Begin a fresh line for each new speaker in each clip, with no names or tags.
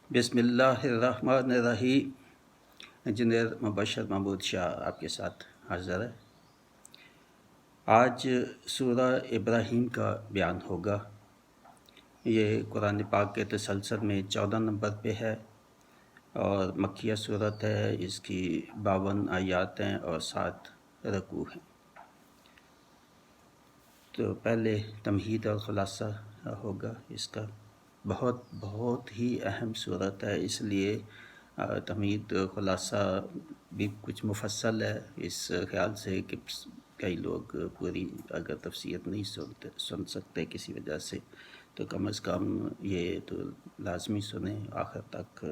بسم اللہ الرحمن الرحیم۔ انجینئر مبشر محمود شاہ آپ کے ساتھ حاضر ہے۔ آج سورہ ابراہیم کا بیان ہوگا۔ یہ قرآن پاک کے تسلسل میں 14 نمبر پہ ہے اور مکیہ سورت ہے۔ اس کی 52 آیات ہیں اور 7 رکوع ہیں۔ تو پہلے تمہید اور خلاصہ ہوگا اس کا۔ بہت ہی اہم صورت ہے، اس لیے تمہید خلاصہ بھی کچھ مفصل ہے، اس خیال سے کہ کئی لوگ پوری اگر تفسیر نہیں سن سکتے کسی وجہ سے، تو کم از کم یہ تو لازمی سنیں آخر تک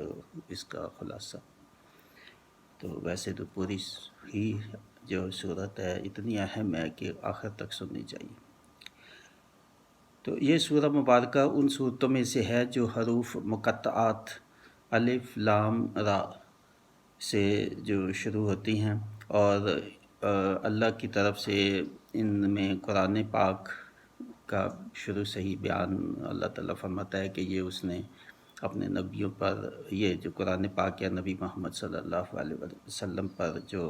اس کا خلاصہ۔ تو ویسے تو پوری ہی جو صورت ہے اتنی اہم ہے کہ آخر تک سننی چاہیے۔ تو یہ سورہ مبارکہ ان صورتوں میں سے ہے جو حروف مقطعات الف لام را سے جو شروع ہوتی ہیں، اور اللہ کی طرف سے ان میں قرآن پاک کا شروع سے ہی بیان اللہ تعالیٰ فرماتا ہے کہ یہ اس نے اپنے نبیوں پر، یہ جو قرآن پاک یا نبی محمد صلی اللہ علیہ وسلم پر جو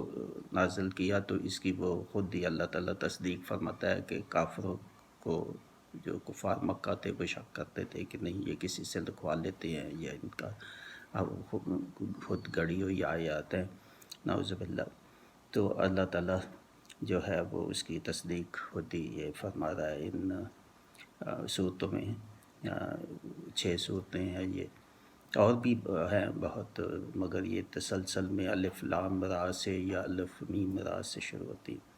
نازل کیا، تو اس کی وہ خود ہی اللہ تعالیٰ تصدیق فرماتا ہے کہ کافروں کو، جو کفار مکہ تھے، وہ شک کرتے تھے کہ نہیں یہ کسی سے لکھوا لیتے ہیں، یا ان کا خود گڑھی ہوئی آیات ہیں، نعوذ باللہ۔ تو اللہ تعالیٰ جو ہے وہ اس کی تصدیق ہوتی یہ فرما رہا ہے۔ ان صورتوں میں 6 صورتیں ہیں یہ، اور بھی ہیں بہت، مگر یہ تسلسل میں الف لام را سے یا الف میم را سے شروع ہوتی ہیں۔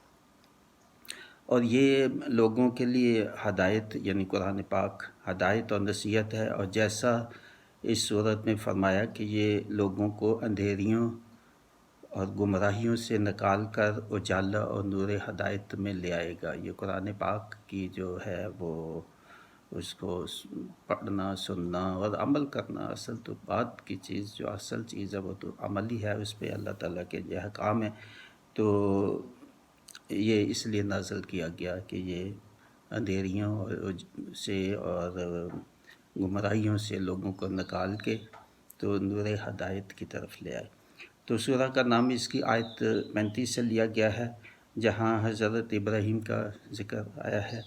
اور یہ لوگوں کے لیے ہدایت، یعنی قرآن پاک ہدایت اور نصیحت ہے، اور جیسا اس صورت میں فرمایا کہ یہ لوگوں کو اندھیریوں اور گمراہیوں سے نکال کر اجالا اور نور ہدایت میں لے آئے گا۔ یہ قرآن پاک کی جو ہے وہ اس کو پڑھنا، سننا اور عمل کرنا، اصل تو بات کی چیز، جو اصل چیز ہے وہ تو عمل ہی ہے، اس پہ اللہ تعالیٰ کے یہ احکام ہیں۔ تو یہ اس لیے نازل کیا گیا کہ یہ اندھیریوں سے اور گمراہیوں سے لوگوں کو نکال کے تو نور ہدایت کی طرف لے آئے۔ تو سورہ کا نام اس کی آیت 35 سے لیا گیا ہے، جہاں حضرت ابراہیم کا ذکر آیا ہے۔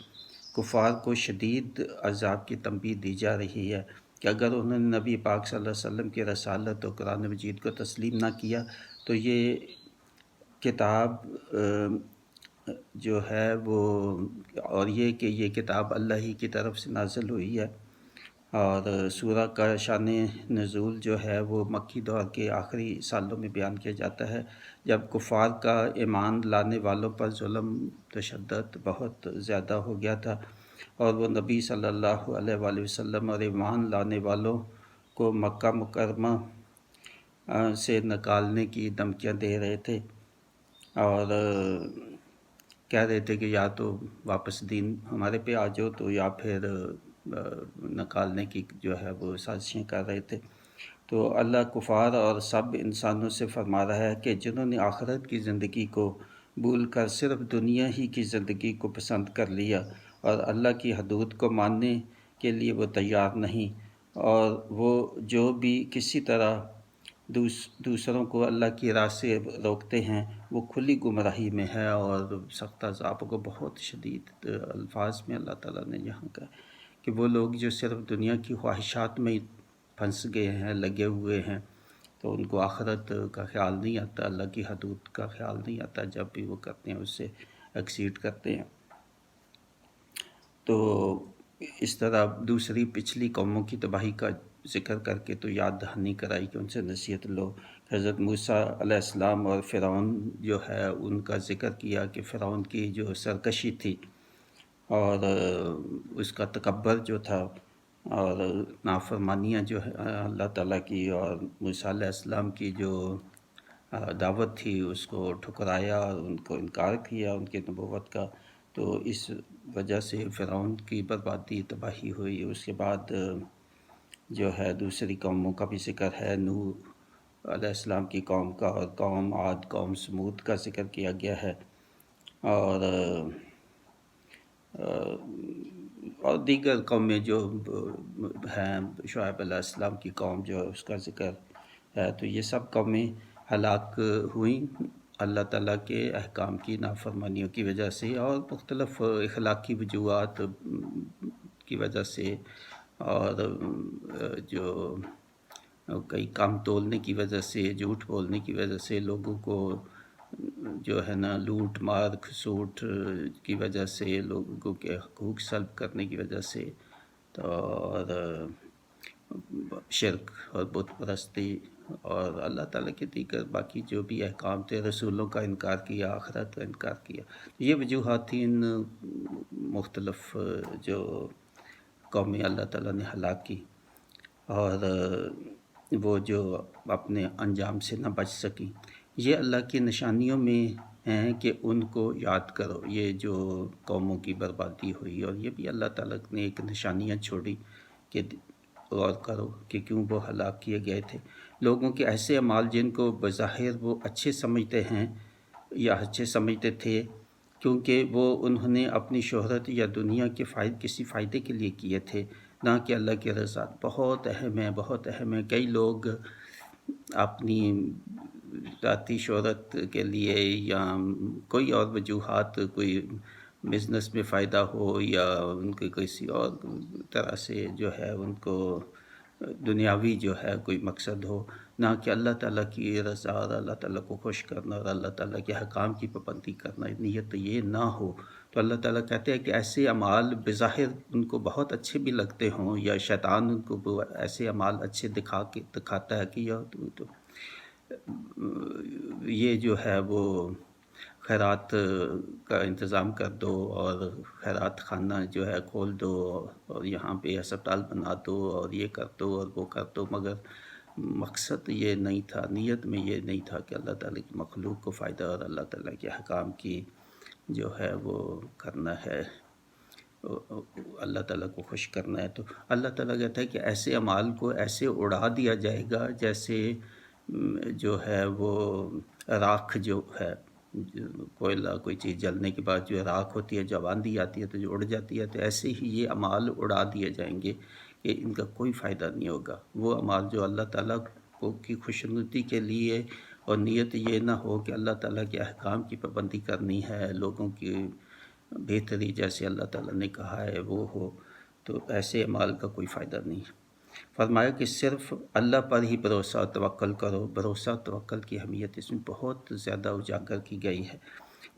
کفار کو شدید عذاب کی تنبیہ دی جا رہی ہے کہ اگر انہوں نے نبی پاک صلی اللہ علیہ وسلم کی رسالت اور قرآن مجید کو تسلیم نہ کیا تو یہ کتاب جو ہے وہ، اور یہ کہ یہ کتاب اللہ ہی کی طرف سے نازل ہوئی ہے۔ اور سورہ کا شان نزول جو ہے وہ مکی دور کے آخری سالوں میں بیان کیا جاتا ہے، جب کفار کا ایمان لانے والوں پر ظلم تشدد بہت زیادہ ہو گیا تھا، اور وہ نبی صلی اللہ علیہ وآلہ وسلم اور ایمان لانے والوں کو مکہ مکرمہ سے نکالنے کی دھمکیاں دے رہے تھے، اور کہہ رہے تھے کہ یا تو واپس دین ہمارے پہ آ جاؤ، تو یا پھر نکالنے کی جو ہے وہ سازشیں کر رہے تھے۔ تو اللہ کفار اور سب انسانوں سے فرما رہا ہے کہ جنہوں نے آخرت کی زندگی کو بھول کر صرف دنیا ہی کی زندگی کو پسند کر لیا، اور اللہ کی حدود کو ماننے کے لیے وہ تیار نہیں، اور وہ جو بھی کسی طرح دوسروں کو اللہ کی راہ سے روکتے ہیں، وہ کھلی گمراہی میں ہے۔ اور سخت عذاب کو بہت شدید الفاظ میں اللہ تعالیٰ نے یہاں کہا کہ وہ لوگ جو صرف دنیا کی خواہشات میں پھنس گئے ہیں، لگے ہوئے ہیں، تو ان کو آخرت کا خیال نہیں آتا، اللہ کی حدود کا خیال نہیں آتا، جب بھی وہ کرتے ہیں اس سے ایکسیڈ کرتے ہیں۔ تو اس طرح دوسری پچھلی قوموں کی تباہی کا ذکر کر کے تو یاد دہانی کرائی کہ ان سے نصیحت لو۔ حضرت موسیٰ علیہ السلام اور فرعون جو ہے ان کا ذکر کیا کہ فرعون کی جو سرکشی تھی اور اس کا تکبر جو تھا، اور نافرمانیاں جو ہے اللہ تعالیٰ کی، اور موسیٰ علیہ السلام کی جو دعوت تھی اس کو ٹھکرایا اور ان کو انکار کیا ان کی نبوت کا، تو اس وجہ سے فرعون کی بربادی تباہی ہوئی۔ اس کے بعد جو ہے دوسری قوموں کا بھی ذکر ہے، نوح علیہ السلام کی قوم کا، اور قوم عاد، قوم سمود کا ذکر کیا گیا ہے، اور اور دیگر قومیں جو ہیں، شعیب علیہ السلام کی قوم جو ہے اس کا ذکر ہے، تو یہ سب قومیں ہلاک ہوئیں اللہ تعالیٰ کے احکام کی نافرمانیوں کی وجہ سے اور مختلف اخلاقی وجوہات کی وجہ سے، اور جو کئی کام تولنے کی وجہ سے، جھوٹ بولنے کی وجہ سے، لوگوں کو جو ہے نا لوٹ مار کھسوٹ کی وجہ سے، لوگوں کے حقوق سلب کرنے کی وجہ سے، تو اور شرک اور بت پرستی اور اللہ تعالیٰ کے دیگر باقی جو بھی احکام تھے، رسولوں کا انکار کیا، آخرت کا انکار کیا، یہ وجوہات تھیں ان مختلف جو قومیں اللہ تعالیٰ نے ہلاک کی، اور وہ جو اپنے انجام سے نہ بچ سکیں۔ یہ اللہ کی نشانیوں میں ہیں کہ ان کو یاد کرو، یہ جو قوموں کی بربادی ہوئی، اور یہ بھی اللہ تعالیٰ نے ایک نشانیاں چھوڑی کہ غور کرو کہ کیوں وہ ہلاک کیے گئے تھے۔ لوگوں کے ایسے اعمال جن کو بظاہر وہ اچھے سمجھتے ہیں یا اچھے سمجھتے تھے، کیونکہ وہ انہوں نے اپنی شہرت یا دنیا کے کسی فائدے کے لیے کیے تھے، نہ کہ اللہ کی رضا۔ بہت اہم ہے، بہت اہم ہے۔ کئی لوگ اپنی ذاتی شہرت کے لیے یا کوئی اور وجوہات، کوئی بزنس میں فائدہ ہو یا ان کے کسی اور طرح سے جو ہے ان کو دنیاوی جو ہے کوئی مقصد ہو، نہ کہ اللہ تعالیٰ کی رضا اور اللہ تعالیٰ کو خوش کرنا اور اللہ تعالیٰ کے حکام کی پابندی کرنا، نیت یہ نہ ہو، تو اللہ تعالیٰ کہتے ہیں کہ ایسے اعمال بظاہر ان کو بہت اچھے بھی لگتے ہوں، یا شیطان ان کو ایسے اعمال اچھے دکھاتا ہے کہ تو یہ جو ہے وہ خیرات کا انتظام کر دو اور خیرات خانہ جو ہے کھول دو اور یہاں پہ ہسپتال بنا دو اور یہ کر دو اور وہ کر دو، مگر مقصد یہ نہیں تھا، نیت میں یہ نہیں تھا کہ اللہ تعالیٰ کی مخلوق کو فائدہ اور اللہ تعالیٰ کے حکام کی جو ہے وہ کرنا ہے، اللہ تعالیٰ کو خوش کرنا ہے۔ تو اللہ تعالیٰ کہتا ہے کہ ایسے اعمال کو ایسے اڑا دیا جائے گا جیسے جو ہے وہ راکھ جو ہے، کوئلہ کوئی چیز جلنے کے بعد جو راکھ ہوتی ہے جب آندھی آتی ہے تو جو اڑ جاتی ہے، تو ایسے ہی یہ اعمال اڑا دیے جائیں گے کہ ان کا کوئی فائدہ نہیں ہوگا۔ وہ اعمال جو اللہ تعالیٰ کی خوشنودی کے لیے، اور نیت یہ نہ ہو کہ اللہ تعالیٰ کے احکام کی پابندی کرنی ہے، لوگوں کی بہتری جیسے اللہ تعالیٰ نے کہا ہے وہ ہو، تو ایسے اعمال کا کوئی فائدہ نہیں۔ فرمایا کہ صرف اللہ پر ہی بھروسہ اور توکل کرو۔ بھروسہ اور توکل کی اہمیت اس میں بہت زیادہ اجاگر کی گئی ہے۔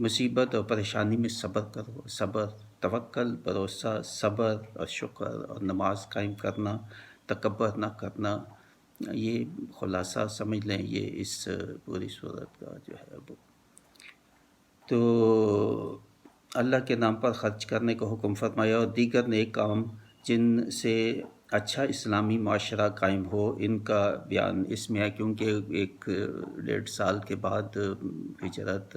مصیبت اور پریشانی میں صبر کرو، صبر، توکل، بھروسہ، صبر اور شکر اور نماز قائم کرنا، تکبر نہ کرنا، یہ خلاصہ سمجھ لیں یہ اس پوری صورت کا جو ہے وہ۔ تو اللہ کے نام پر خرچ کرنے کو حکم فرمایا، اور دیگر نیک کام جن سے اچھا اسلامی معاشرہ قائم ہو، ان کا بیان اس میں ہے، کیونکہ 1.5 سال کے بعد ہجرت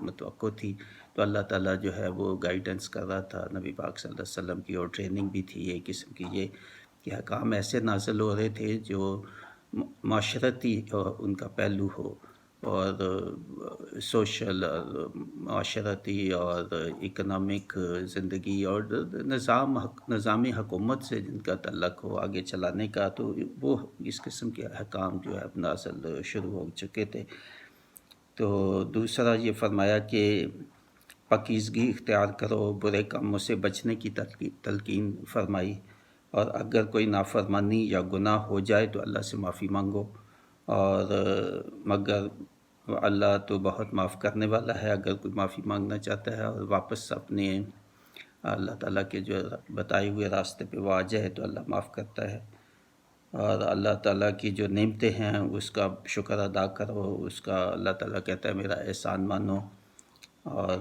متوقع تھی، تو اللہ تعالیٰ جو ہے وہ گائیڈنس کر رہا تھا نبی پاک صلی اللہ علیہ وسلم کی، اور ٹریننگ بھی تھی ایک قسم کی، یہ کہ حکام ایسے نازل ہو رہے تھے جو معاشرتی ان کا پہلو ہو، اور سوشل، معاشرتی اور اکنامک زندگی اور نظام حکومت سے جن کا تعلق ہو آگے چلانے کا، تو وہ اس قسم کے احکام جو ہے نازل شروع ہو چکے تھے۔ تو دوسرا یہ فرمایا کہ پاکیزگی اختیار کرو، برے کاموں سے بچنے کی تلقین فرمائی، اور اگر کوئی نافرمانی یا گناہ ہو جائے تو اللہ سے معافی مانگو، اور مگر اللہ تو بہت معاف کرنے والا ہے، اگر کوئی معافی مانگنا چاہتا ہے اور واپس اپنے اللہ تعالیٰ کے جو بتائے ہوئے راستے پہ وہ آ جائے تو اللہ معاف کرتا ہے، اور اللہ تعالیٰ کی جو نعمتیں ہیں اس کا شکر ادا کرو، اس کا اللہ تعالیٰ کہتا ہے میرا احسان مانو۔ اور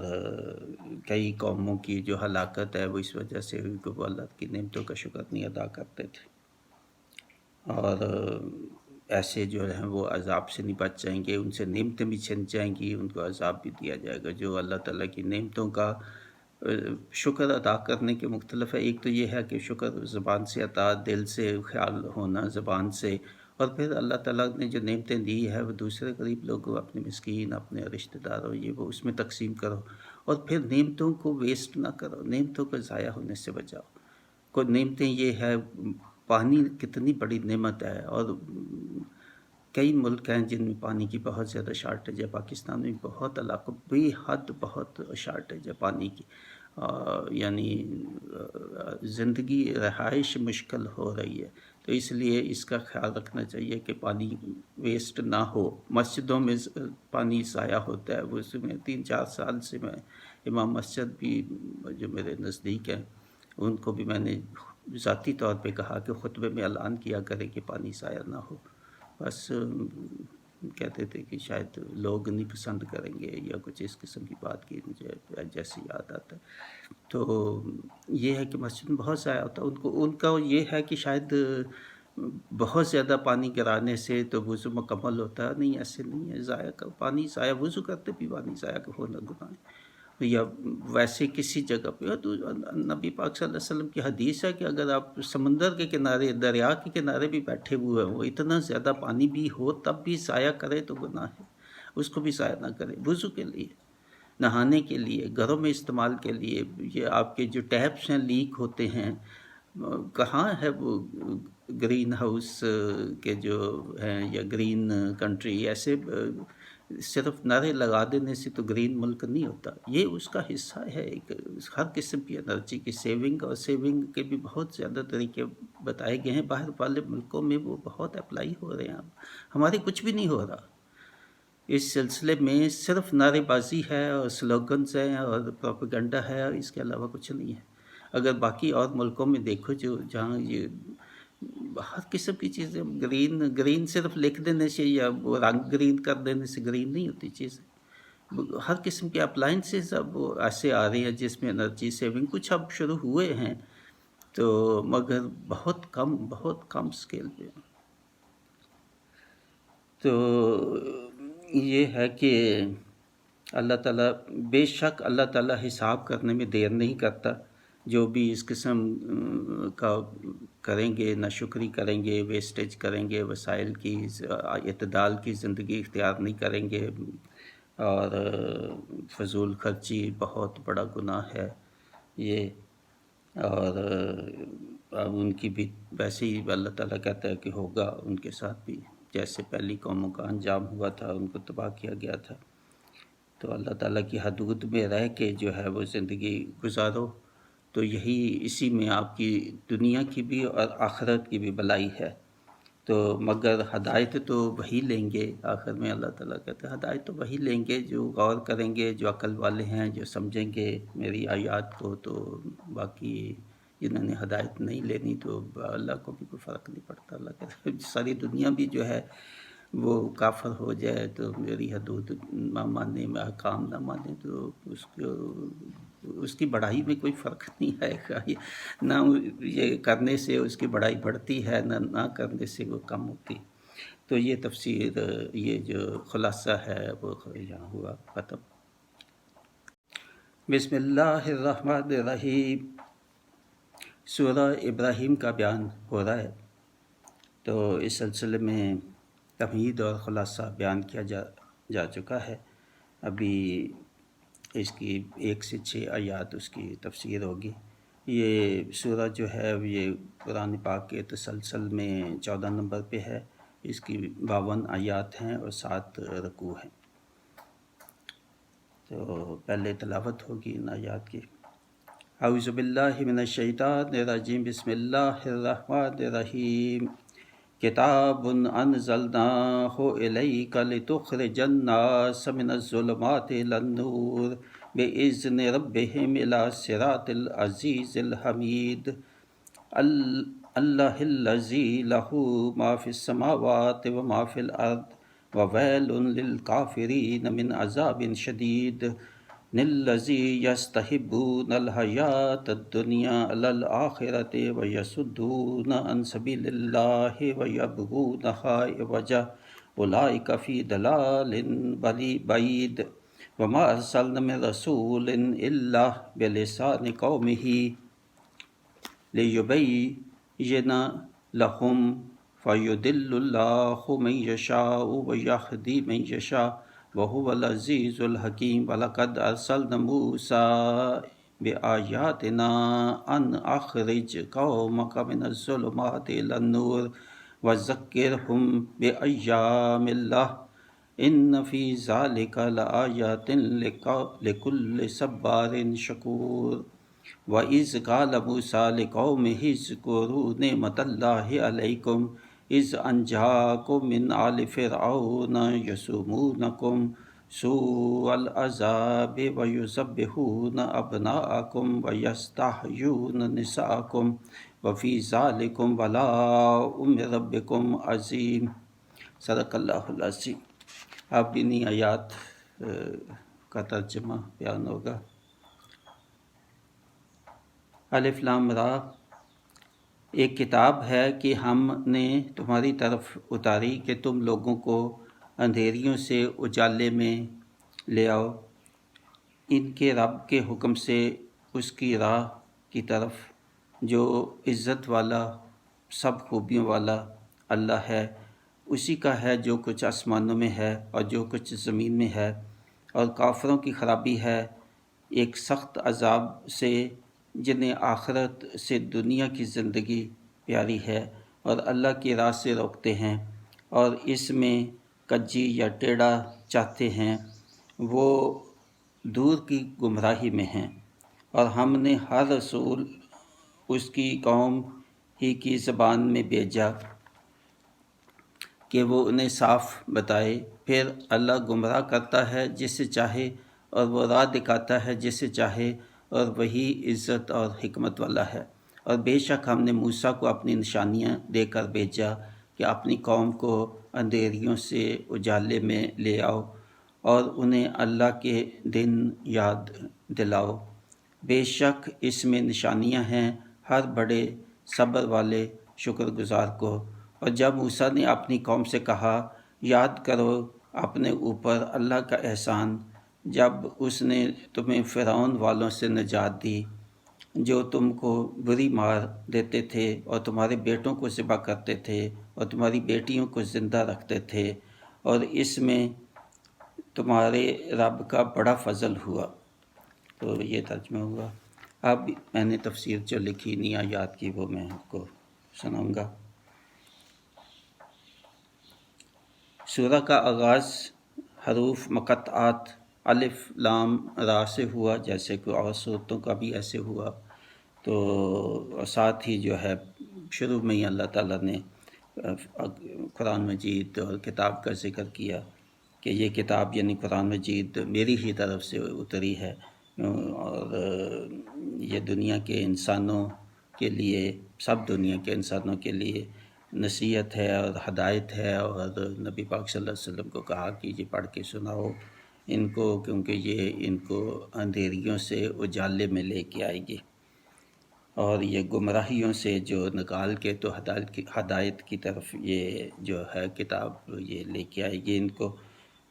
کئی قوموں کی جو ہلاکت ہے وہ اس وجہ سے ہوئی کہ وہ اللہ کی نعمتوں کا شکر نہیں ادا کرتے تھے، اور ایسے جو ہیں وہ عذاب سے نہیں بچ جائیں گے، ان سے نعمتیں بھی چھن جائیں گی، ان کو عذاب بھی دیا جائے گا۔ جو اللہ تعالیٰ کی نعمتوں کا شکر ادا کرنے کے مختلف ہے، ایک تو یہ ہے کہ شکر زبان سے عطا، دل سے خیال ہونا زبان سے، اور پھر اللہ تعالیٰ نے جو نعمتیں دی ہے وہ دوسرے غریب لوگوں، اپنے مسکین، اپنے رشتہ داروں، یہ وہ اس میں تقسیم کرو، اور پھر نعمتوں کو ویسٹ نہ کرو، نعمتوں کو ضائع ہونے سے بچاؤ۔ کوئی نعمتیں یہ ہے، پانی کتنی بڑی نعمت ہے، اور کئی ملک ہیں جن میں پانی کی بہت زیادہ شارٹیج ہے. پاکستان میں بہت علاقوں بے حد بہت شارٹیج ہے پانی کی، یعنی زندگی رہائش مشکل ہو رہی ہے. تو اس لیے اس کا خیال رکھنا چاہیے کہ پانی ویسٹ نہ ہو. مسجدوں میں پانی ضائع ہوتا ہے، وہ اس میں 3-4 سال سے میں امام مسجد بھی جو میرے نزدیک ہیں ان کو بھی میں نے ذاتی طور پہ کہا کہ خطبے میں اعلان کیا کرے کہ پانی ضائع نہ ہو. بس کہتے تھے کہ شاید لوگ نہیں پسند کریں گے یا کچھ اس قسم کی بات کی، مجھے جیسے یاد آتا ہے. تو یہ ہے کہ مسجد میں بہت ضائع ہوتا ہے. ان کا یہ ہے کہ شاید بہت زیادہ پانی گرانے سے تو وضو مکمل ہوتا ہے. نہیں، ایسے نہیں ہے. پانی ضائع وضو کرتے بھی پانی ضائع ہونا گناہ ہے. یا ویسے کسی جگہ پہ تو نبی پاک صلی اللہ علیہ وسلم کی حدیث ہے کہ اگر آپ سمندر کے کنارے، دریا کے کنارے بھی بیٹھے ہوئے ہوں، اتنا زیادہ پانی بھی ہو تب بھی ضائع کرے تو گناہ ہے. اس کو بھی ضائع نہ کرے. وضو کے لیے، نہانے کے لیے، گھروں میں استعمال کے لیے. یہ آپ کے جو ٹیپس ہیں لیک ہوتے ہیں، کہاں ہے وہ گرین ہاؤس کے جو ہیں یا گرین کنٹری، ایسے صرف نعرے لگا دینے سے تو گرین ملک نہیں ہوتا. یہ اس کا حصہ ہے. ایک ہر قسم کی انرجی کی سیونگ، اور سیونگ کے بھی بہت زیادہ طریقے بتائے گئے ہیں. باہر والے ملکوں میں وہ بہت اپلائی ہو رہے ہیں. ہمارے کچھ بھی نہیں ہو رہا اس سلسلے میں. صرف نعرے بازی ہے اور سلوگنز ہیں اور پروپیگنڈا ہے، اور اس کے علاوہ کچھ نہیں ہے. اگر باقی اور ملکوں میں دیکھو جہاں یہ ہر قسم کی چیزیں، گرین صرف لکھ دینے سے یا رنگ گرین کر دینے سے گرین نہیں ہوتی چیزیں. ہر قسم کے اپلائنسز اب ایسے آ رہے ہیں جس میں انرجی سیونگ کچھ اب شروع ہوئے ہیں، تو مگر بہت کم سکیل پہ. تو یہ ہے کہ اللہ تعالیٰ، بے شک اللہ تعالیٰ حساب کرنے میں دیر نہیں کرتا. جو بھی اس قسم کا کریں گے، ناشکری کریں گے، ویسٹیج کریں گے، وسائل کی اعتدال کی زندگی اختیار نہیں کریں گے، اور فضول خرچی بہت بڑا گناہ ہے یہ. اور اب ان کی بھی ویسے ہی اللہ تعالیٰ کہتا ہے کہ ہوگا ان کے ساتھ بھی جیسے پہلی قوموں کا انجام ہوا تھا، ان کو تباہ کیا گیا تھا. تو اللہ تعالیٰ کی حدود میں رہ کے جو ہے وہ زندگی گزارو، تو یہی اسی میں آپ کی دنیا کی بھی اور آخرت کی بھی بلائی ہے. تو مگر ہدایت تو وہی لیں گے. آخر میں اللہ تعالیٰ کہتے ہیں ہدایت تو وہی لیں گے جو غور کریں گے، جو عقل والے ہیں، جو سمجھیں گے میری آیات کو. تو باقی جنہوں نے ہدایت نہیں لینی تو اللہ کو بھی کوئی فرق نہیں پڑتا. اللہ کہتے ہیں ساری دنیا بھی جو ہے وہ کافر ہو جائے تو میری حدود نہ مانے، میں احکام نہ مانے، تو اس کی بڑائی میں کوئی فرق نہیں آئے گا. نہ یہ کرنے سے اس کی بڑائی بڑھتی ہے، نہ کرنے سے وہ کم ہوتی. تو یہ تفسیر، یہ جو خلاصہ ہے وہ یہاں ہوا ختم. بسم اللہ الرحمن الرحیم. سورہ ابراہیم کا بیان ہو رہا ہے. تو اس سلسلے میں تمہید اور خلاصہ بیان کیا جا چکا ہے. ابھی اس کی 1 سے 6 آیات اس کی تفسیر ہوگی. یہ سورہ جو ہے یہ قرآن پاک کے تسلسل میں 14 نمبر پہ ہے. اس کی 52 آیات ہیں اور 7 رکوع ہیں. تو پہلے تلاوت ہوگی ان آیات کی. اعوذ باللہ من الشیطان الرجیم. بسم اللہ الرحمن الرحیم. کتاب انزلناہ الیک لتخرج الناس من الظلمات الی النور باذن ربہم الی صراط العزیز الحمید. اللہ الذی لہ ما فی السماوات وما فی الارض وویل للکافرین من عذاب شدید. الذی یستحبون الحیاۃ الدنیا علی الآخرۃ ویصدون عن سبیل اللہ ویبغونہا عوجا اولئک فی ضلال بعید. وما ارسلنا من رسول الا بلسان قومہ لیبین لہم فیضل اللہ من یشاء ویہدی من یشاء وَهُوَ الْعَزِيزُ الْحَكِيمُ. وَلَقَدْ أَرْسَلْنَا مُوسَىٰ بآیاتنا ان اخرج قومک من الظلمات الی النور وذکرہم بایام اللہ ان فی ذلک لآیات لکل صبار شکور وَإِذْ قَالَ مُوسَىٰ لِقَوْمِهِ اذْكُرُوا نِعْمَتَ اللَّهِ عَلَيْكُمْ إِذْ أَنْجَاكُم مِّنْ آلِ فِرْعَوْنَ يَسُومُونَكُمْ سُوءَ الْعَذَابِ وَيُذَبِّحُونَ أَبْنَاءَكُمْ وَيَسْتَحْيُونَ نِسَاءَكُمْ وَفِي ذَلِكُمْ بَلَاءٌ مِّن رَّبِّكُمْ عَظِيمٌ۔ صدق اللہ العظیم۔ اب انہی آیات کا ترجمہ بیان ہوگا۔ الف لام را ایک کتاب ہے کہ ہم نے تمہاری طرف اتاری کہ تم لوگوں کو اندھیریوں سے اجالے میں لے آؤ ان کے رب کے حکم سے اس کی راہ کی طرف جو عزت والا سب خوبیوں والا اللہ ہے۔ اسی کا ہے جو کچھ آسمانوں میں ہے اور جو کچھ زمین میں ہے، اور کافروں کی خرابی ہے ایک سخت عذاب سے جنہیں آخرت سے دنیا کی زندگی پیاری ہے اور اللہ کی راہ سے روکتے ہیں اور اس میں کجی یا ٹیڑھا چاہتے ہیں، وہ دور کی گمراہی میں ہیں۔ اور ہم نے ہر رسول اس کی قوم ہی کی زبان میں بھیجا کہ وہ انہیں صاف بتائے، پھر اللہ گمراہ کرتا ہے جسے چاہے اور وہ راہ دکھاتا ہے جسے چاہے، اور وہی عزت اور حکمت والا ہے۔ اور بے شک ہم نے موسیٰ کو اپنی نشانیاں دے کر بھیجا کہ اپنی قوم کو اندھیریوں سے اجالے میں لے آؤ اور انہیں اللہ کے دن یاد دلاؤ۔ بے شک اس میں نشانیاں ہیں ہر بڑے صبر والے شکر گزار کو۔ اور جب موسیٰ نے اپنی قوم سے کہا، یاد کرو اپنے اوپر اللہ کا احسان جب اس نے تمہیں فرعون والوں سے نجات دی جو تم کو بری مار دیتے تھے اور تمہارے بیٹوں کو ذبح کرتے تھے اور تمہاری بیٹیوں کو زندہ رکھتے تھے، اور اس میں تمہارے رب کا بڑا فضل ہوا۔ تو یہ ترجمہ ہوا۔ اب میں نے تفسیر جو لکھی نی آیات کی وہ میں آپ کو سناؤں گا۔ سورہ کا آغاز حروف مقطعات الف لام را سے ہوا، جیسے کہ اور صورتوں کا بھی ایسے ہوا۔ تو ساتھ ہی جو ہے شروع میں ہی اللہ تعالیٰ نے قرآن مجید اور کتاب کا ذکر کیا کہ یہ کتاب یعنی قرآن مجید میری ہی طرف سے اتری ہے، اور یہ دنیا کے انسانوں کے لیے، سب دنیا کے انسانوں کے لیے نصیحت ہے اور ہدایت ہے، اور نبی پاک صلی اللہ علیہ وسلم کو کہا کہ یہ پڑھ کے سناؤ ان کو، کیونکہ یہ ان کو اندھیریوں سے اجالے میں لے کے آئے گی اور یہ گمراہیوں سے جو نکال کے تو ہدایت کی طرف یہ جو ہے کتاب یہ لے کے آئے گی ان کو۔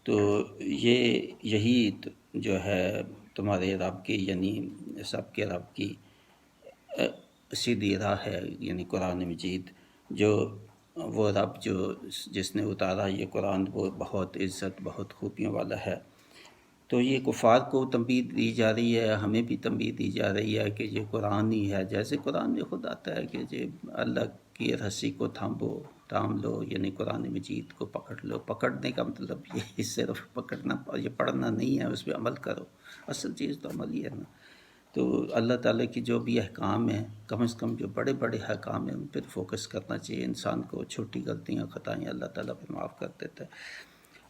تو یہی جو ہے تمہارے رب کی یعنی سب کے رب کی سیدھی راہ ہے، یعنی قرآن مجید، جو وہ رب جس نے اتارا یہ قرآن وہ بہت عزت بہت خوبیوں والا ہے۔ تو یہ کفار کو تنبیہ دی جا رہی ہے، ہمیں بھی تنبیہ دی جا رہی ہے کہ یہ قرآن ہی ہے، جیسے قرآن میں خود آتا ہے کہ یہ اللہ کی رسی کو تھام لو، یعنی قرآن مجید کو پکڑ لو۔ پکڑنے کا مطلب یہ صرف پکڑنا، یہ پڑھنا نہیں ہے، اس پہ عمل کرو، اصل چیز تو عمل ہی ہے نا۔ تو اللہ تعالیٰ کی جو بھی احکام ہیں، کم از کم جو بڑے بڑے احکام ہیں ان پہ فوکس کرنا چاہیے انسان کو۔ چھوٹی غلطیاں خطائیں اللہ تعالیٰ پہ معاف کر دیتا ہے۔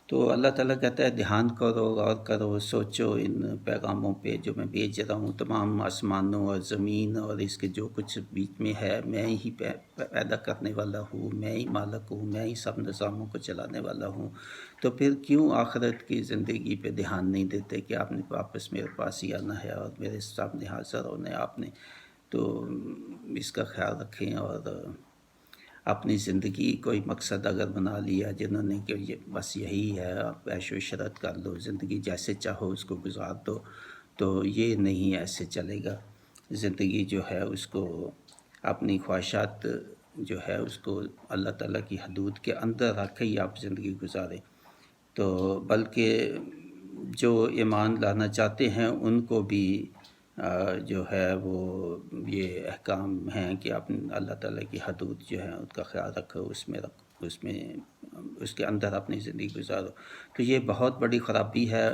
تو اللہ تعالیٰ کہتا ہے دھیان کرو، غور کرو، سوچو ان پیغاموں پہ جو میں بھیج رہا ہوں، تمام آسمانوں اور زمین اور اس کے جو کچھ بیچ میں ہے، میں ہی پیدا کرنے والا ہوں، میں ہی مالک ہوں، میں ہی سب نظاموں کو چلانے والا ہوں۔ تو پھر کیوں آخرت کی زندگی پہ دھیان نہیں دیتے کہ آپ نے واپس میرے پاس ہی آنا ہے اور میرے سامنے حاضر ہونا ہے آپ نے؟ تو اس کا خیال رکھیں، اور اپنی زندگی کوئی مقصد اگر بنا لیا جنہوں نے کہ یہ بس یہی ہے، آپ عیش و عشرت کر لو، زندگی جیسے چاہو اس کو گزار دو، تو یہ نہیں ایسے چلے گا۔ زندگی جو ہے اس کو اپنی خواہشات جو ہے اس کو اللہ تعالیٰ کی حدود کے اندر رکھ کے ہی آپ زندگی گزاریں۔ تو بلکہ جو ایمان لانا چاہتے ہیں ان کو بھی جو ہے وہ یہ احکام ہیں کہ آپ اللہ تعالیٰ کی حدود جو ہیں ان کا خیال رکھو، اس میں اس کے اندر اپنی زندگی گزارو. تو یہ بہت بڑی خرابی ہے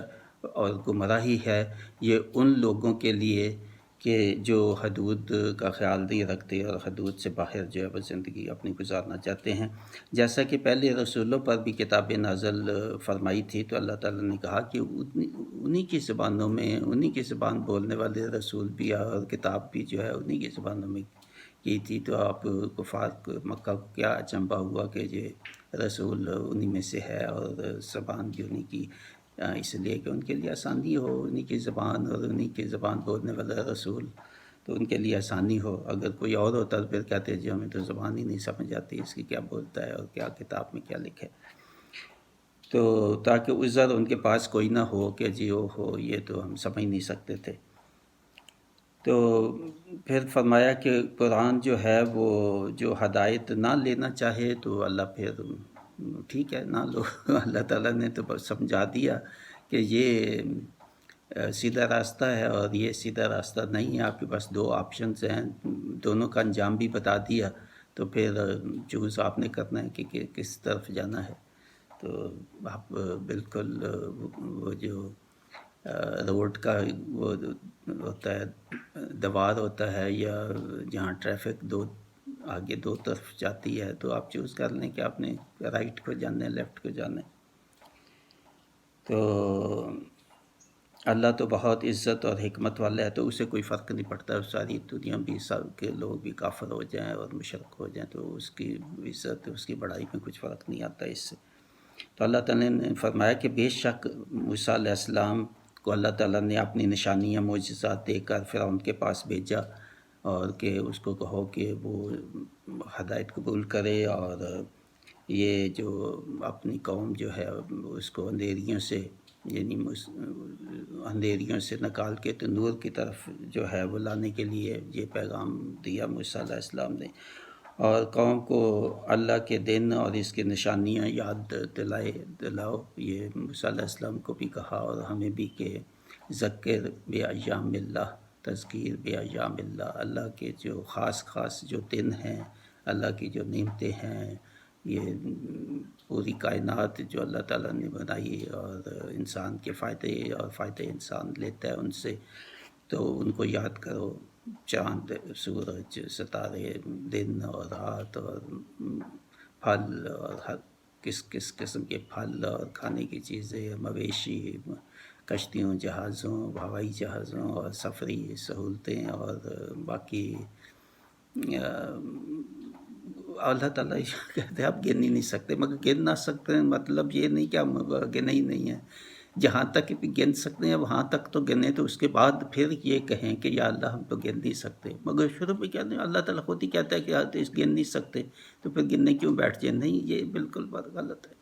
اور گمراہی ہے یہ ان لوگوں کے لیے کہ جو حدود کا خیال نہیں رکھتے اور حدود سے باہر جو ہے وہ زندگی اپنی گزارنا چاہتے ہیں. جیسا کہ پہلے رسولوں پر بھی کتابیں نازل فرمائی تھی، تو اللہ تعالیٰ نے کہا کہ انہی کی زبانوں میں، انہی کی زبان بولنے والے رسول بھی اور کتاب بھی جو ہے انہی کی زبانوں میں کی تھی. تو آپ کفار مکہ کو کیا اچنبھا ہوا کہ یہ رسول انہی میں سے ہے اور زبان بھی انہی کی، اس لیے کہ ان کے لیے آسانی ہو، انہی کی زبان اور انہی کی زبان بولنے والا رسول، تو ان کے لیے آسانی ہو. اگر کوئی اور ہوتا تو پھر کہتے جی ہمیں تو زبان ہی نہیں سمجھ آتی اس کی کیا بولتا ہے اور کیا کتاب میں کیا لکھے. تو تاکہ عذر ان کے پاس کوئی نہ ہو کہ جی او ہو یہ تو ہم سمجھ نہیں سکتے تھے. تو پھر فرمایا کہ قرآن جو ہے وہ جو ہدایت نہ لینا چاہے تو اللہ پھر ٹھیک ہے نہ لو. اللہ تعالیٰ نے تو بس سمجھا دیا کہ یہ سیدھا راستہ ہے اور یہ سیدھا راستہ نہیں ہے، آپ کے پاس دو آپشنز ہیں، دونوں کا انجام بھی بتا دیا، تو پھر چوز آپ نے کرنا ہے کہ کس طرف جانا ہے. تو آپ بالکل وہ جو روڈ کا وہ ہوتا ہے دوار ہوتا ہے یا جہاں ٹریفک آگے دو طرف جاتی ہے، تو آپ چوز کر لیں کہ آپ نے رائٹ کو جانا ہے لیفٹ کو جانا ہے. تو اللہ تو بہت عزت اور حکمت والا ہے، تو اسے کوئی فرق نہیں پڑتا، ساری دنیا بھی سب کے لوگ بھی کافر ہو جائیں اور مشرک ہو جائیں تو اس کی عزت اس کی بڑائی میں کچھ فرق نہیں آتا اس سے. تو اللہ تعالیٰ نے فرمایا کہ بے شک موسیٰ علیہ السلام کو اللہ تعالیٰ نے اپنی نشانیاں معجزات دے کر فرعون کے پاس بھیجا اور کہ اس کو کہو کہ وہ ہدایت قبول کرے اور یہ جو اپنی قوم جو ہے اس کو اندھیریوں سے یعنی اندھیریوں سے نکال کے تو نور کی طرف جو ہے وہ لانے کے لیے یہ پیغام دیا موسیٰ علیہ السلام نے. اور قوم کو اللہ کے دن اور اس کی نشانیاں یاد دلاؤ، یہ موسیٰ علیہ السلام کو بھی کہا اور ہمیں بھی کہ ذکر بے ایام اللہ، تذکیر بے ایام اللہ، اللہ کے جو خاص جو دن ہیں، اللہ کی جو نعمتیں ہیں، یہ پوری کائنات جو اللہ تعالیٰ نے بنائی اور انسان کے فائدے اور فائدے انسان لیتا ہے ان سے، تو ان کو یاد کرو. چاند، سورج، ستارے، دن اور رات اور پھل اور ہر کس قسم کے پھل اور کھانے کی چیزیں، مویشی، کشتیوں، جہازوں، ہوائی جہازوں اور سفری سہولتیں اور باقی اللہ تعالیٰ کہتے ہیں آپ گن ہی نہیں سکتے. مگر گن نہ سکتے ہیں مطلب یہ نہیں کہ ہم گنے ہی نہیں ہیں، جہاں تک بھی گن سکتے ہیں وہاں تک تو گنے، تو اس کے بعد پھر یہ کہیں کہ یا اللہ ہم تو گن نہیں سکتے. مگر شروع میں کہتے ہیں اللہ تعالیٰ خود ہی کہتا ہے کہ آپ گن نہیں سکتے تو پھر گننے کیوں بیٹھ جائیں. نہیں، یہ بالکل بات غلط ہے.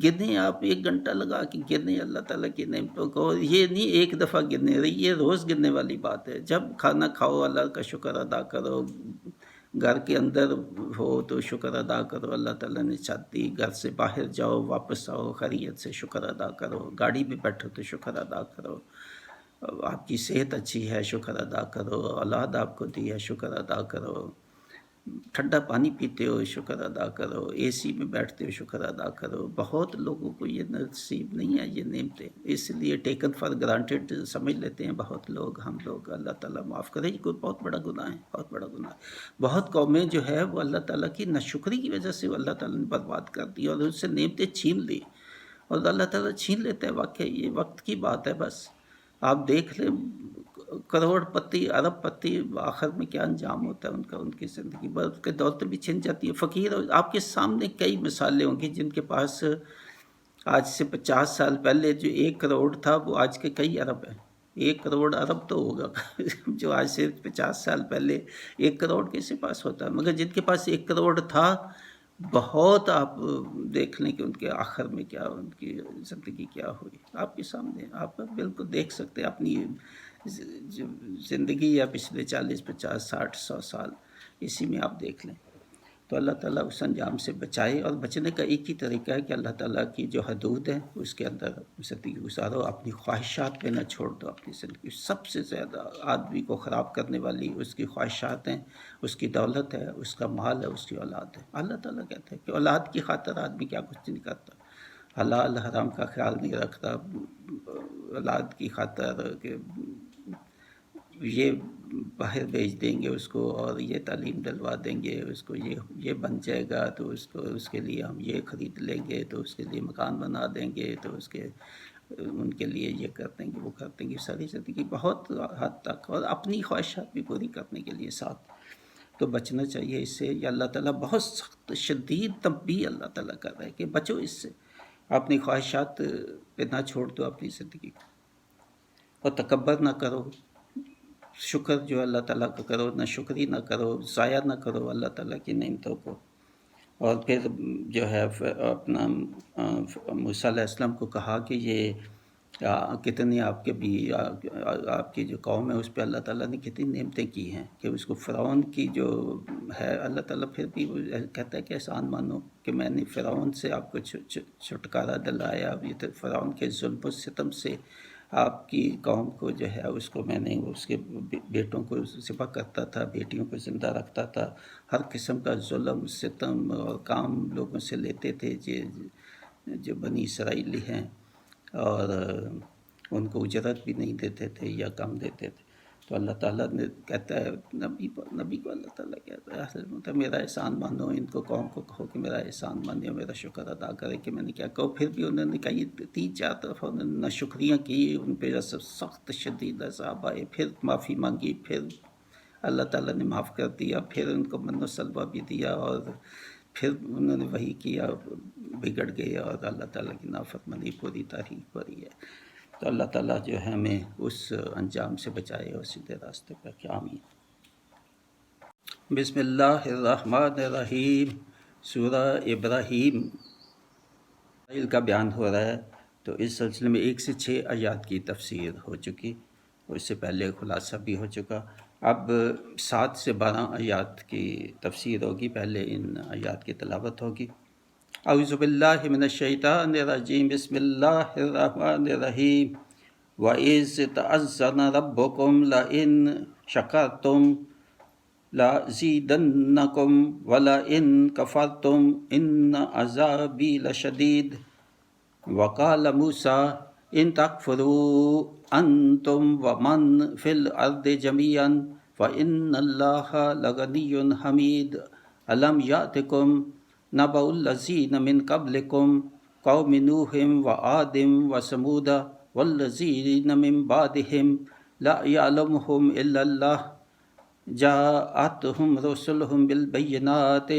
گنیں، آپ 1 گھنٹہ لگا کے گنیں اللہ تعالیٰ کی نعمتوں کو، یہ نہیں ایک دفعہ گننے رہی، یہ روز گننے والی بات ہے. جب کھانا کھاؤ اللہ کا شکر ادا کرو، گھر کے اندر ہو تو شکر ادا کرو اللہ تعالیٰ نے چھت دی، گھر سے باہر جاؤ واپس آؤ خیریت سے شکر ادا کرو، گاڑی میں بیٹھو تو شکر ادا کرو، آپ کی صحت اچھی ہے شکر ادا کرو، اولاد آپ کو دی ہے شکر ادا کرو، ٹھنڈا پانی پیتے ہو شکر ادا کرو، اے سی میں بیٹھتے ہو شکر ادا کرو. بہت لوگوں کو یہ نصیب نہیں ہے یہ نعمتیں، اس لیے ٹیکن فار گرانٹیڈ سمجھ لیتے ہیں بہت لوگ. ہم لوگ اللہ تعالیٰ معاف کرے، یہ کوئی بہت بڑا گناہ ہے، بہت بڑا گناہ ہے. بہت قومیں جو ہے وہ اللہ تعالیٰ کی ناشکری کی وجہ سے اللہ تعالیٰ نے برباد کر دی اور اس سے نعمتیں چھین لی، اور اللہ تعالیٰ چھین لیتا ہے. واقعی یہ وقت کی بات ہے. بس آپ دیکھ لیں کروڑ پتی، ارب پتی، آخر میں کیا انجام ہوتا ہے ان کی زندگی پر، اس کے دولتیں بھی چھن جاتی ہے. فقیر آپ کے سامنے کئی مثالیں ہوں گی جن کے پاس آج سے 50 سال پہلے جو 1 کروڑ تھا وہ آج کے کئی ارب ہیں. 1 کروڑ ارب تو ہوگا جو آج سے 50 سال پہلے 1 کروڑ کسی پاس ہوتا ہے. مگر جن کے پاس 1 کروڑ تھا، بہت آپ دیکھ لیں کہ ان کے آخر میں کیا، ان کی زندگی کیا ہوئی آپ کے سامنے. آپ بالکل دیکھ سکتے ہیں اپنی زندگی یا پچھلے 40، 50، 60، 100 سال، اسی میں آپ دیکھ لیں. تو اللہ تعالیٰ اس انجام سے بچائے، اور بچنے کا ایک ہی طریقہ ہے کہ اللہ تعالیٰ کی جو حدود ہیں اس کے اندر زندگی گزارو، اپنی خواہشات پہ نہ چھوڑ دو اپنی زندگی۔ سب سے زیادہ آدمی کو خراب کرنے والی اس کی خواہشات ہیں، اس کی دولت ہے، اس کا مال ہے، اس کی اولاد ہے۔ اللہ تعالیٰ کہتا ہے کہ اولاد کی خاطر آدمی کیا کچھ نہیں کرتا، حلال حرام کا خیال نہیں رکھتا، اولاد کی خاطر کہ یہ باہر بھیج دیں گے اس کو، اور یہ تعلیم دلوا دیں گے اس کو، یہ بن جائے گا تو اس کے لیے ہم یہ خرید لیں گے، تو اس کے لیے مکان بنا دیں گے، تو ان کے لیے یہ کر دیں گے وہ کر دیں گے، ساری زندگی بہت حد تک، اور اپنی خواہشات بھی پوری کرنے کے لیے ساتھ۔ تو بچنا چاہیے اس سے۔ یہ اللہ تعالیٰ بہت سخت شدید تنبیہ اللہ تعالیٰ کر رہا ہے کہ بچو اس سے، اپنی خواہشات پہ نہ چھوڑ دو اپنی زندگی کو، اور تکبر نہ کرو، شکر جو اللہ تعالیٰ کا کرو، نہ شکری نہ کرو، ضائع نہ کرو اللہ تعالیٰ کی نعمتوں کو۔ اور پھر جو ہے اپنا موسیٰ علیہ السلام کو کہا کہ یہ کتنی آپ کے بھی آپ کی جو قوم ہے اس پہ اللہ تعالیٰ نے کتنی نعمتیں کی ہیں، کہ اس کو فرعون کی جو ہے اللہ تعالیٰ پھر بھی کہتا ہے کہ احسان مانو کہ میں نے فرعون سے آپ کو چھٹکارا دلایا، یہ فرعون کے ظلم و ستم سے آپ کی قوم کو جو ہے اس کو میں نے اس کے بیٹوں کو ذبح کرتا تھا، بیٹیوں کو زندہ رکھتا تھا، ہر قسم کا ظلم ستم اور کام لوگوں سے لیتے تھے جو بنی اسرائیلی ہیں، اور ان کو اجرت بھی نہیں دیتے تھے یا کم دیتے تھے۔ تو اللہ تعالیٰ نے کہتا ہے نبی کو اللہ تعالیٰ کہتا ہے میرا احسان مانو، ان کو قوم کو کہو کہ میرا احسان مانے، میرا شکر ادا کرے کہ میں نے کیا کہو۔ پھر بھی انہوں نے کہا یہ 3-4 طرف انہوں نے ناشکریاں کی، ان پہ سخت شدید عذاب آئے، پھر معافی مانگی، پھر اللہ تعالیٰ نے معاف کر دیا، پھر ان کو من و سلوہ بھی دیا، اور پھر انہوں نے وہی کیا، بگڑ گئے، اور اللہ تعالیٰ کی نافرمانی پوری تاریخ پڑی ہے۔ تو اللہ تعالیٰ جو ہے ہمیں اس انجام سے بچائے اور سیدھے راستے پر کیا۔ آمین۔ بسم اللہ الرحمن الرحیم۔ سورہ ابراہیم کا بیان ہو رہا ہے، تو اس سلسلے میں 1 سے 6 آیات کی تفسیر ہو چکی، اور اس سے پہلے خلاصہ بھی ہو چکا۔ اب 7 سے 12 آیات کی تفسیر ہوگی، پہلے ان آیات کی تلاوت ہوگی۔ اعوذ باللہ من الشیطان الرجیم، بسم اللہ الرحمن الرحیم۔ وَإِذْ تَأَذَّنَ رَبُّكُمْ لَئِن شَكَرْتُمْ لَأَزِيدَنَّكُمْ وَلَئِن كَفَرْتُمْ إِنَّ عَذَابِي لَشَدِيدٌ وَقَالَ مُوسَىٰ إِن تَكْفُرُوا أَنْتُمْ وَمَنْ فِي الْأَرْضِ جَمِيعًا فَإِنَّ اللَّهَ لَغَنِيٌّ حَمِيدٌ أَلَمْ يَأْتِكُمْ نَبَأُ الَّذِينَ مِنْ قَبْلِكُمْ قَوْمِ نُوحٍ وَعَادٍ وَثَمُودَ وَالَّذِينَ مِنْ بَعْدِهِمْ لَا يَعْلَمُهُمْ إِلَّا اللَّهُ جَاءَتْهُمْ رُسُلُهُم بِالْبَيِّنَاتِ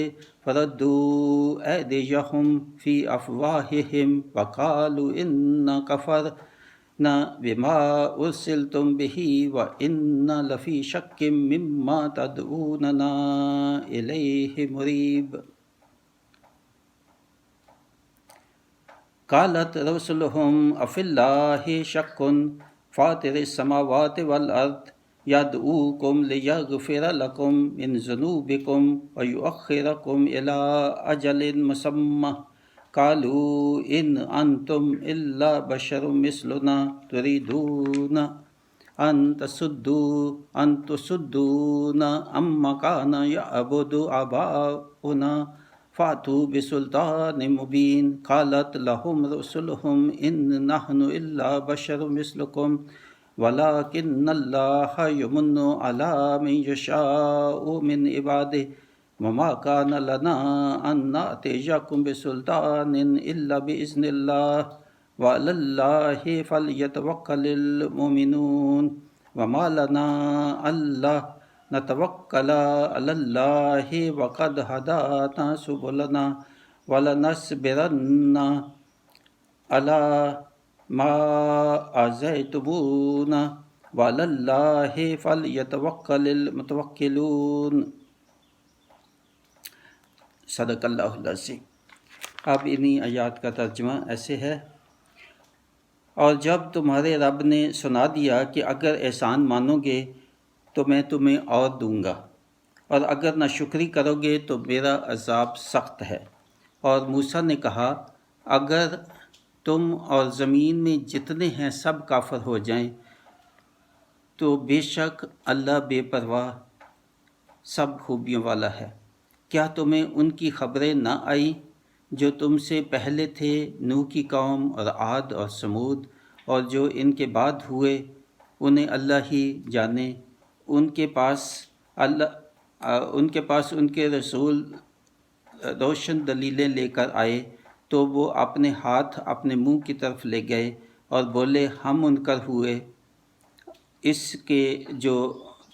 فَرَدُّوا أَيْدِيَهُمْ فِي أَفْوَاهِهِمْ وَقَالُوا إِنَّا كَفَرْنَا بِمَا أُرْسِلْتُمْ بِهِ وَإِنَّا لَفِي شَكٍّ مِّمَّا تَدْعُونَنَا إِلَيْهِ مُرِيبٍ قالت رسلهم أفي الله شك فاطر السماوات والأرض يدعوكم ليغفر لكم من ذنوبكم ويؤخركم إلى أجل مسمى قالوا إن أنتم إلا بشر مثلنا تريدون أن تصدونا عما كان يعبد آباؤنا فَأْتُوا بِسُلْطَانٍ مُبِينٍ قَالَتْ لَهُمْ رُسُلُهُمْ إِن نَّحْنُ إِلَّا بَشَرٌ مِّثْلُكُمْ وَلَٰكِنَّ اللَّهَ يَمُنُّ عَلَىٰ مَن يَشَاءُ مِنْ عِبَادِهِ وَمَا كَانَ لَنَا أَن نَّأْتِيَكُم بِسُلْطَانٍ إِلَّا بِإِذْنِ اللَّهِ وَعَلَى اللَّهِ فَلْيَتَوَكَّلِ الْمُؤْمِنُونَ وَمَا لَنَا أَلَّا نتوکل علی اللہ وقد ہدانا سبلنا ولنصبرن علی ما آذیتمونا وعلی اللہ فلیتوکل المتوکلون۔ صدق اللہ العظیم۔ اب انہی آیات کا ترجمہ ایسے ہے: اور جب تمہارے رب نے سنا دیا کہ اگر احسان مانو گے تو میں تمہیں اور دوں گا، اور اگر ناشکری کرو گے تو میرا عذاب سخت ہے۔ اور موسیٰ نے کہا اگر تم اور زمین میں جتنے ہیں سب کافر ہو جائیں تو بے شک اللہ بے پرواہ سب خوبیوں والا ہے۔ کیا تمہیں ان کی خبریں نہ آئیں جو تم سے پہلے تھے، نوح کی قوم اور عاد اور سمود، اور جو ان کے بعد ہوئے انہیں اللہ ہی جانے۔ ان کے پاس ان کے رسول روشن دلیلیں لے کر آئے تو وہ اپنے ہاتھ اپنے منہ کی طرف لے گئے اور بولے ہم منکر ہوئے اس کے جو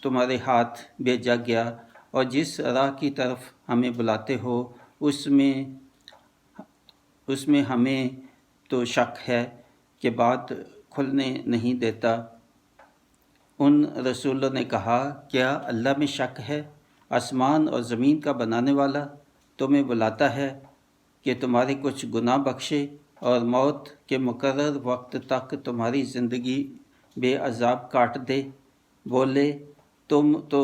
تمہارے ہاتھ بھیجا گیا، اور جس راہ کی طرف ہمیں بلاتے ہو اس میں ہمیں تو شک ہے کہ بات کھلنے نہیں دیتا۔ ان رسولوں نے کہا کیا اللہ میں شک ہے؟ آسمان اور زمین کا بنانے والا تمہیں بلاتا ہے کہ تمہارے کچھ گناہ بخشے اور موت کے مقرر وقت تک تمہاری زندگی بے عذاب کاٹ دے۔ بولے تم تو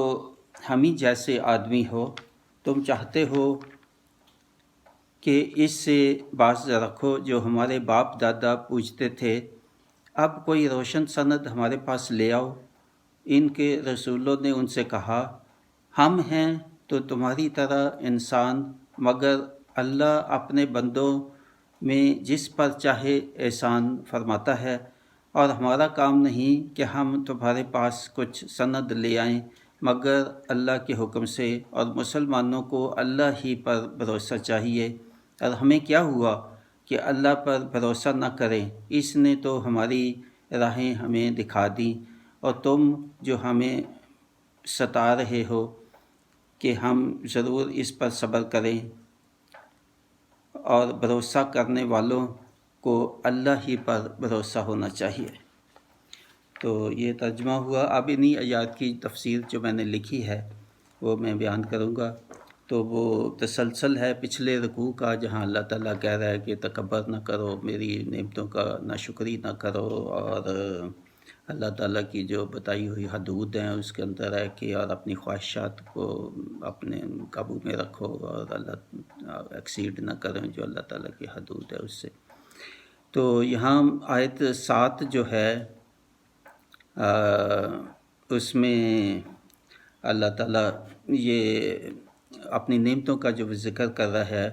ہم ہی جیسے آدمی ہو، تم چاہتے ہو کہ اس سے باز رکھو جو ہمارے باپ دادا پوجتے تھے، اب کوئی روشن سند ہمارے پاس لے آؤ۔ ان کے رسولوں نے ان سے کہا ہم ہیں تو تمہاری طرح انسان، مگر اللہ اپنے بندوں میں جس پر چاہے احسان فرماتا ہے، اور ہمارا کام نہیں کہ ہم تمہارے پاس کچھ سند لے آئیں مگر اللہ کے حکم سے، اور مسلمانوں کو اللہ ہی پر بھروسہ چاہیے۔ اور ہمیں کیا ہوا کہ اللہ پر بھروسہ نہ کریں، اس نے تو ہماری راہیں ہمیں دکھا دیں، اور تم جو ہمیں ستا رہے ہو کہ ہم ضرور اس پر صبر کریں، اور بھروسہ کرنے والوں کو اللہ ہی پر بھروسہ ہونا چاہیے۔ تو یہ ترجمہ ہوا۔ اب انہی آیات کی تفسیر جو میں نے لکھی ہے وہ میں بیان کروں گا۔ تو وہ تسلسل ہے پچھلے رکوع کا، جہاں اللہ تعالیٰ کہہ رہا ہے کہ تکبر نہ کرو، میری نعمتوں کا ناشکری نہ کرو، اور اللہ تعالیٰ کی جو بتائی ہوئی حدود ہیں اس کے اندر ہے کہ اور اپنی خواہشات کو اپنے قابو میں رکھو، اور اللہ ایکسیڈ نہ کریں جو اللہ تعالیٰ کی حدود ہے اس سے۔ تو یہاں آیت 7 جو ہے اس میں اللہ تعالیٰ یہ اپنی نعمتوں کا جو ذکر کر رہا ہے،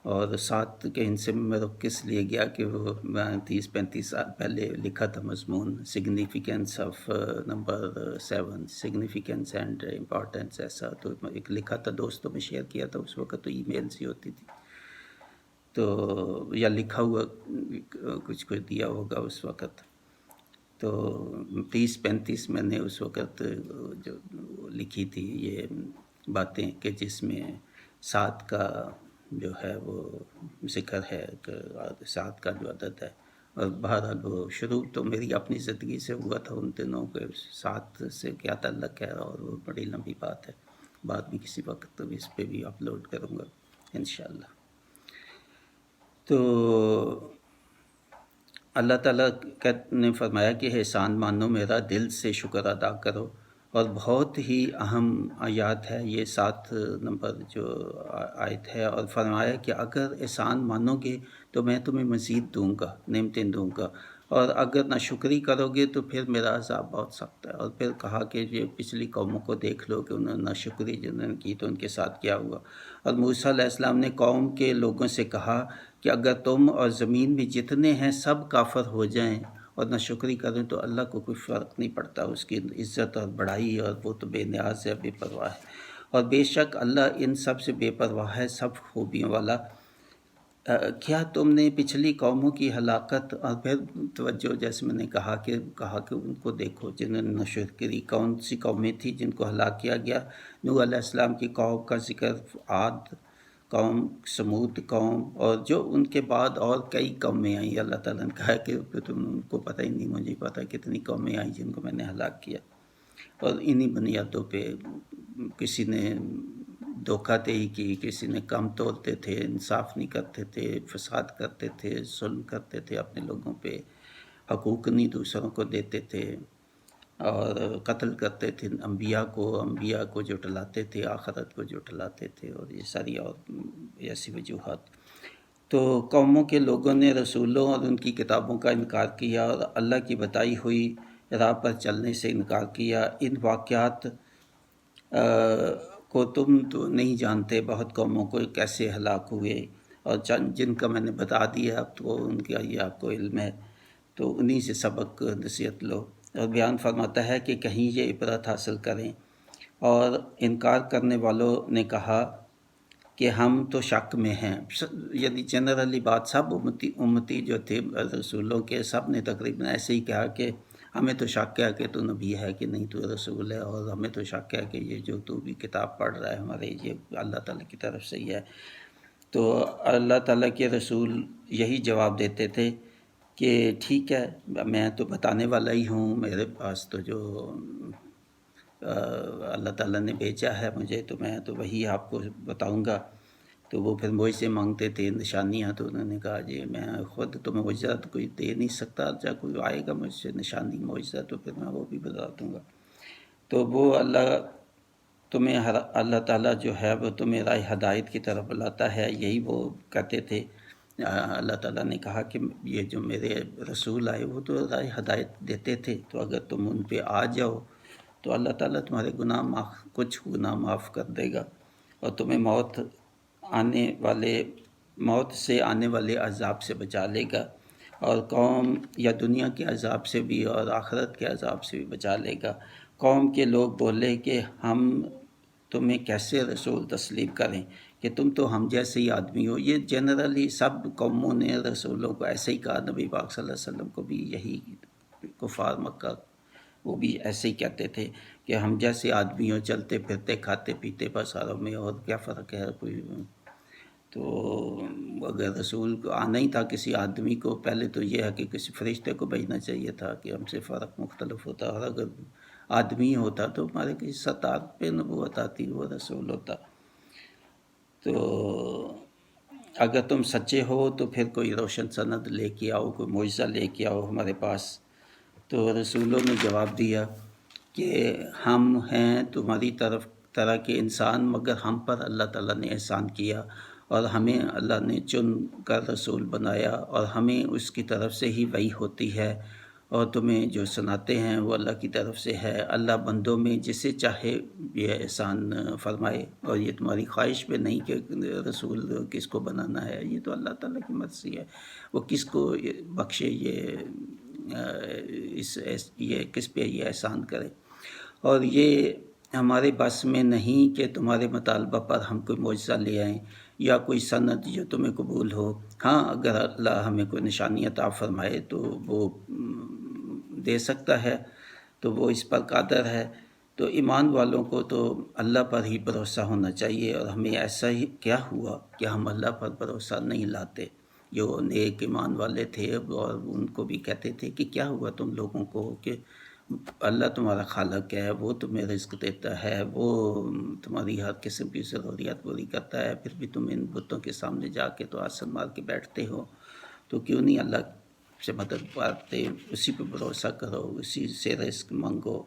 اور 7 کے حصے میں رک اس لیے گیا کہ وہ میں 30-35 سال پہلے لکھا تھا مضمون significance of number 7، significance and importance, ایسا تو ایک لکھا تھا، دوستوں میں شیئر کیا تھا، اس وقت تو ای میلز ہی ہوتی تھی، تو یا لکھا ہوا کچھ دیا ہوگا اس وقت۔ تو 30-35 میں نے اس وقت جو لکھی تھی یہ باتیں کہ جس میں 7 کا جو ہے وہ ذکر ہے، 7 کا جو عدد ہے، اور بہرحال وہ شروع تو میری اپنی زندگی سے ہوا تھا ان دنوں کے 7 سے کیا تعلق ہے، اور وہ بڑی لمبی بات ہے، بعد میں کسی وقت تو اس پہ بھی اپلوڈ کروں گا انشاءاللہ۔ تو اللہ تعالیٰ نے فرمایا کہ احسان مانو میرا، دل سے شکر ادا کرو، اور بہت ہی اہم آیات ہے یہ 7 نمبر جو آیت ہے، اور فرمایا کہ اگر احسان مانو گے تو میں تمہیں مزید دوں گا، نعمتیں دوں گا، اور اگر ناشکری کرو گے تو پھر میرا عذاب بہت سخت ہے۔ اور پھر کہا کہ یہ پچھلی قوموں کو دیکھ لو کہ انہوں نے ناشکری جنہوں نے کی تو ان کے ساتھ کیا ہوا۔ اور موسیٰ علیہ السلام نے قوم کے لوگوں سے کہا کہ اگر تم اور زمین میں جتنے ہیں سب کافر ہو جائیں اور ناشکری کریں تو اللہ کو کوئی فرق نہیں پڑتا، اس کی عزت اور بڑائی، اور وہ تو بے نیاز ہے، بے پرواہ ہے، اور بے شک اللہ ان سب سے بے پرواہ ہے، سب خوبیوں والا۔ کیا تم نے پچھلی قوموں کی ہلاکت، اور پھر توجہ جیسے میں نے کہا کہ ان کو دیکھو جنہوں نے ناشکری، کون سی قومیں تھیں جن کو ہلاک کیا گیا؟ نوح علیہ السلام کی قوم کا ذکر، عاد قوم، سمود قوم، اور جو ان کے بعد اور کئی قومیں آئیں، اللہ تعالیٰ نے کہا کہ تم ان کو پتہ ہی نہیں، مجھے پتہ کتنی قومیں آئیں جن کو میں نے ہلاک کیا، اور انہی بنیادوں پہ کسی نے دھوکہ دہی کی، کسی نے کم تولتے تھے، انصاف نہیں کرتے تھے، فساد کرتے تھے، ظلم کرتے تھے، اپنے لوگوں پہ حقوق نہیں دوسروں کو دیتے تھے، اور قتل کرتے تھے انبیاء کو جھٹلاتے تھے، آخرت کو جھٹلاتے تھے، اور یہ ساری اور ایسی وجوہات۔ تو قوموں کے لوگوں نے رسولوں اور ان کی کتابوں کا انکار کیا اور اللہ کی بتائی ہوئی راہ پر چلنے سے انکار کیا۔ ان واقعات کو تم تو نہیں جانتے، بہت قوموں کو کیسے ہلاک ہوئے، اور چند جن کا میں نے بتا دیا اب تو ان کا یہ آپ کو علم ہے، تو انہی سے سبق نصیحت لو۔ اور بیان فرماتا ہے کہ کہیں یہ عبرت حاصل کریں۔ اور انکار کرنے والوں نے کہا کہ ہم تو شک میں ہیں، یعنی جنرلی بات سب امتی جو تھے رسولوں کے، سب نے تقریباً ایسے ہی کہا کہ ہمیں تو شک ہے کہ تو نبی ہے کہ نہیں تو رسول ہے، اور ہمیں تو شک ہے کہ یہ جو تو بھی کتاب پڑھ رہا ہے ہمارے یہ اللہ تعالیٰ کی طرف سے ہی ہے۔ تو اللہ تعالیٰ کے رسول یہی جواب دیتے تھے کہ ٹھیک ہے، میں تو بتانے والا ہی ہوں، میرے پاس تو جو اللہ تعالیٰ نے بھیجا ہے مجھے تو میں تو وہی آپ کو بتاؤں گا۔ تو وہ پھر مجھ سے مانگتے تھے نشانیاں، تو انہوں نے کہا جی میں خود تو معجزہ تو کوئی دے نہیں سکتا، جب کوئی آئے گا مجھ سے نشانی معجزہ تو پھر میں وہ بھی بتا دوں گا۔ تو وہ اللہ تعالیٰ جو ہے وہ تمہیں راہ ہدایت کی طرف بلاتا ہے، یہی وہ کہتے تھے۔ اللہ تعالیٰ نے کہا کہ یہ جو میرے رسول آئے وہ تو راہ ہدایت دیتے تھے، تو اگر تم ان پہ آ جاؤ تو اللہ تعالیٰ تمہارے کچھ گناہ معاف کر دے گا، اور تمہیں موت سے آنے والے عذاب سے بچا لے گا، اور قوم یا دنیا کے عذاب سے بھی اور آخرت کے عذاب سے بھی بچا لے گا۔ قوم کے لوگ بولے کہ ہم تمہیں کیسے رسول تسلیم کریں کہ تم تو ہم جیسے ہی آدمی ہو۔ یہ جنرلی سب قوموں نے رسولوں کو ایسے ہی کہا، نبی پاک صلی اللہ علیہ وسلم کو بھی یہی کفار مکہ وہ بھی ایسے ہی کہتے تھے کہ ہم جیسے آدمی ہو، چلتے پھرتے کھاتے پیتے بازاروں میں، اور کیا فرق ہے کوئی۔ تو اگر رسول کو آنا ہی تھا کسی آدمی کو، پہلے تو یہ ہے کہ کسی فرشتے کو بھیجنا چاہیے تھا کہ ہم سے فرق مختلف ہوتا، اور اگر آدمی ہوتا تو ہمارے کسی ستار پہ نبوت آتی، وہ رسول ہوتا۔ تو اگر تم سچے ہو تو پھر کوئی روشن سند لے کے آؤ، کوئی معجزہ لے کے آؤ ہمارے پاس۔ تو رسولوں نے جواب دیا کہ ہم ہیں تمہاری طرح کے انسان، مگر ہم پر اللہ تعالیٰ نے احسان کیا اور ہمیں اللہ نے چن کر رسول بنایا، اور ہمیں اس کی طرف سے ہی وحی ہوتی ہے، اور تمہیں جو سناتے ہیں وہ اللہ کی طرف سے ہے۔ اللہ بندوں میں جسے چاہے یہ احسان فرمائے، اور یہ تمہاری خواہش پہ نہیں کہ رسول کس کو بنانا ہے، یہ تو اللہ تعالیٰ کی مرضی ہے، وہ کس کو بخشے، یہ کس پہ یہ احسان کرے۔ اور یہ ہمارے بس میں نہیں کہ تمہارے مطالبہ پر ہم کوئی معجزہ لے آئیں یا کوئی سند جو تمہیں قبول ہو۔ ہاں اگر اللہ ہمیں کوئی نشانی عطا فرمائے تو وہ دے سکتا ہے، تو وہ اس پر قادر ہے۔ تو ایمان والوں کو تو اللہ پر ہی بھروسہ ہونا چاہیے، اور ہمیں ایسا ہی کیا ہوا کہ ہم اللہ پر بھروسہ نہیں لاتے۔ جو نیک ایمان والے تھے اور ان کو بھی کہتے تھے کہ کیا ہوا تم لوگوں کو کہ اللہ تمہارا خالق ہے، وہ تمہیں رزق دیتا ہے، وہ تمہاری ہر قسم کی ضروریات پوری کرتا ہے، پھر بھی تم ان بتوں کے سامنے جا کے تو آسن مار کے بیٹھتے ہو، تو کیوں نہیں اللہ سے مدد پاتے، اسی پہ بھروسہ کرو، اسی سے رزق مانگو،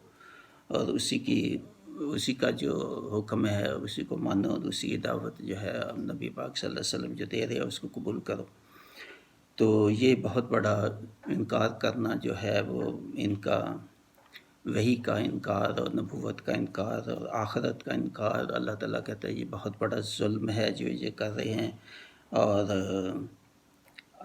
اور اسی کا جو حکم ہے اسی کو مانو، اور اسی کی دعوت جو ہے نبی پاک صلی اللہ علیہ وسلم جو دے رہے ہیں اس کو قبول کرو۔ تو یہ بہت بڑا انکار کرنا جو ہے وہ ان کا وحی کا انکار اور نبوت کا انکار اور آخرت کا انکار، اللہ تعالیٰ کہتا ہے یہ بہت بڑا ظلم ہے جو یہ کر رہے ہیں، اور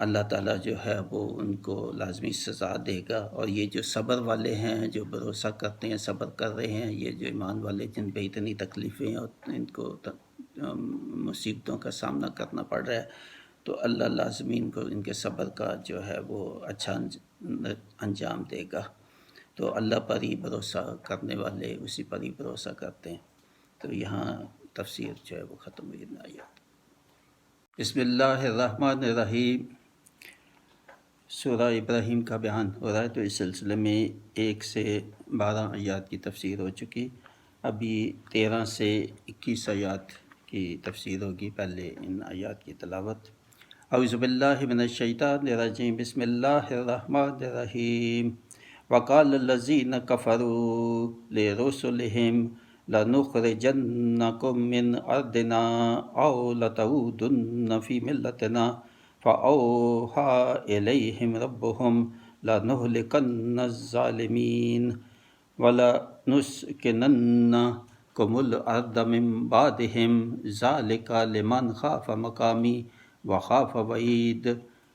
اللہ تعالیٰ جو ہے وہ ان کو لازمی سزا دے گا۔ اور یہ جو صبر والے ہیں، جو بھروسہ کرتے ہیں، صبر کر رہے ہیں، یہ جو ایمان والے جن پہ اتنی تکلیفیں اور ان کو مصیبتوں کا سامنا کرنا پڑ رہا ہے، تو اللہ لازمی ان کے صبر کا جو ہے وہ اچھا انجام دے گا۔ تو اللہ پر ہی بھروسہ کرنے والے اسی پر ہی بھروسہ کرتے ہیں۔ تو یہاں تفسیر جو ہے وہ ختم ہوئی آیات۔ بسم اللہ الرحمن الرحیم۔ سورہ ابراہیم کا بیان ہو رہا ہے، تو اس سلسلے میں 1 سے 12 آیات کی تفسیر ہو چکی، ابھی 13 سے 21 آیات کی تفسیر ہوگی۔ پہلے ان آیات کی تلاوت۔ اعوذ باللہ من الشیطان الرجیم، بسم اللہ الرحمن الرحیم۔ وقال الذین کفروا لرسلهم لنخرجنکم من ارضنا او لتعودن فی ملتنا فأوحى الیہم ربهم لنہلکن الظالمین وَلَنُسْكِنَنَّكُمُ الْأَرْضَ مِنْ بَعْدِهِمْ ذَلِكَ لِمَنْ خَافَ مَقَامِي وَخَافَ وَعِيدِ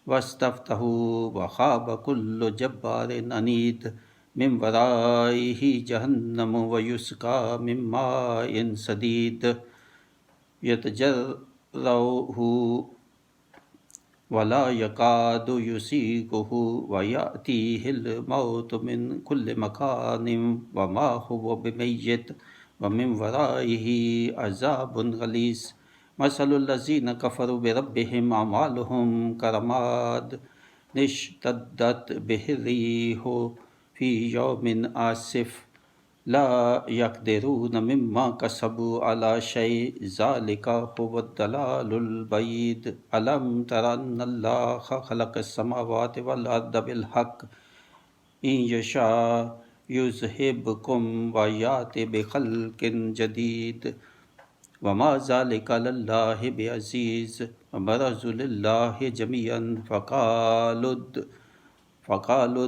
وَاسْتَفْتَحُوا وَخَابَ كُلُّ جَبَّارٍ عَنِيدٍ مِنْ وَرَائِهِ جَهَنَّمُ وَيُسْقَى مِنْ مَاءٍ صَدِيدٍ يَتَجَرَّعُهُ وَلَا يَكَادُ يُسِيغُهُ وَيَأْتِيهِ الْمَوْتُ مِنْ كُلِّ مَكَانٍ وَمَا هُوَ بِمَيِّتٍ وَمِنْ وَرَائِهِ عَذَابٌ غَلِيظٌ مَثَلُ الَّذِينَ كَفَرُوا بِرَبِّهِمْ أَعْمَالُهُمْ كَرَمَادٍ اشْتَدَّتْ بِهِ الرِّيحُ فِي يَوْمٍ عَاصِفٍ لا يقدرون مما كسبوا على شيء ذلك هو الضلال البعيد ألم تر أن الله خلق السماوات والأرض بالحق إن يشاء يذهبكم ويأتي بخلق جديد وما ذلك على الله بعزيز وبرزوا لله جميعا فقالوا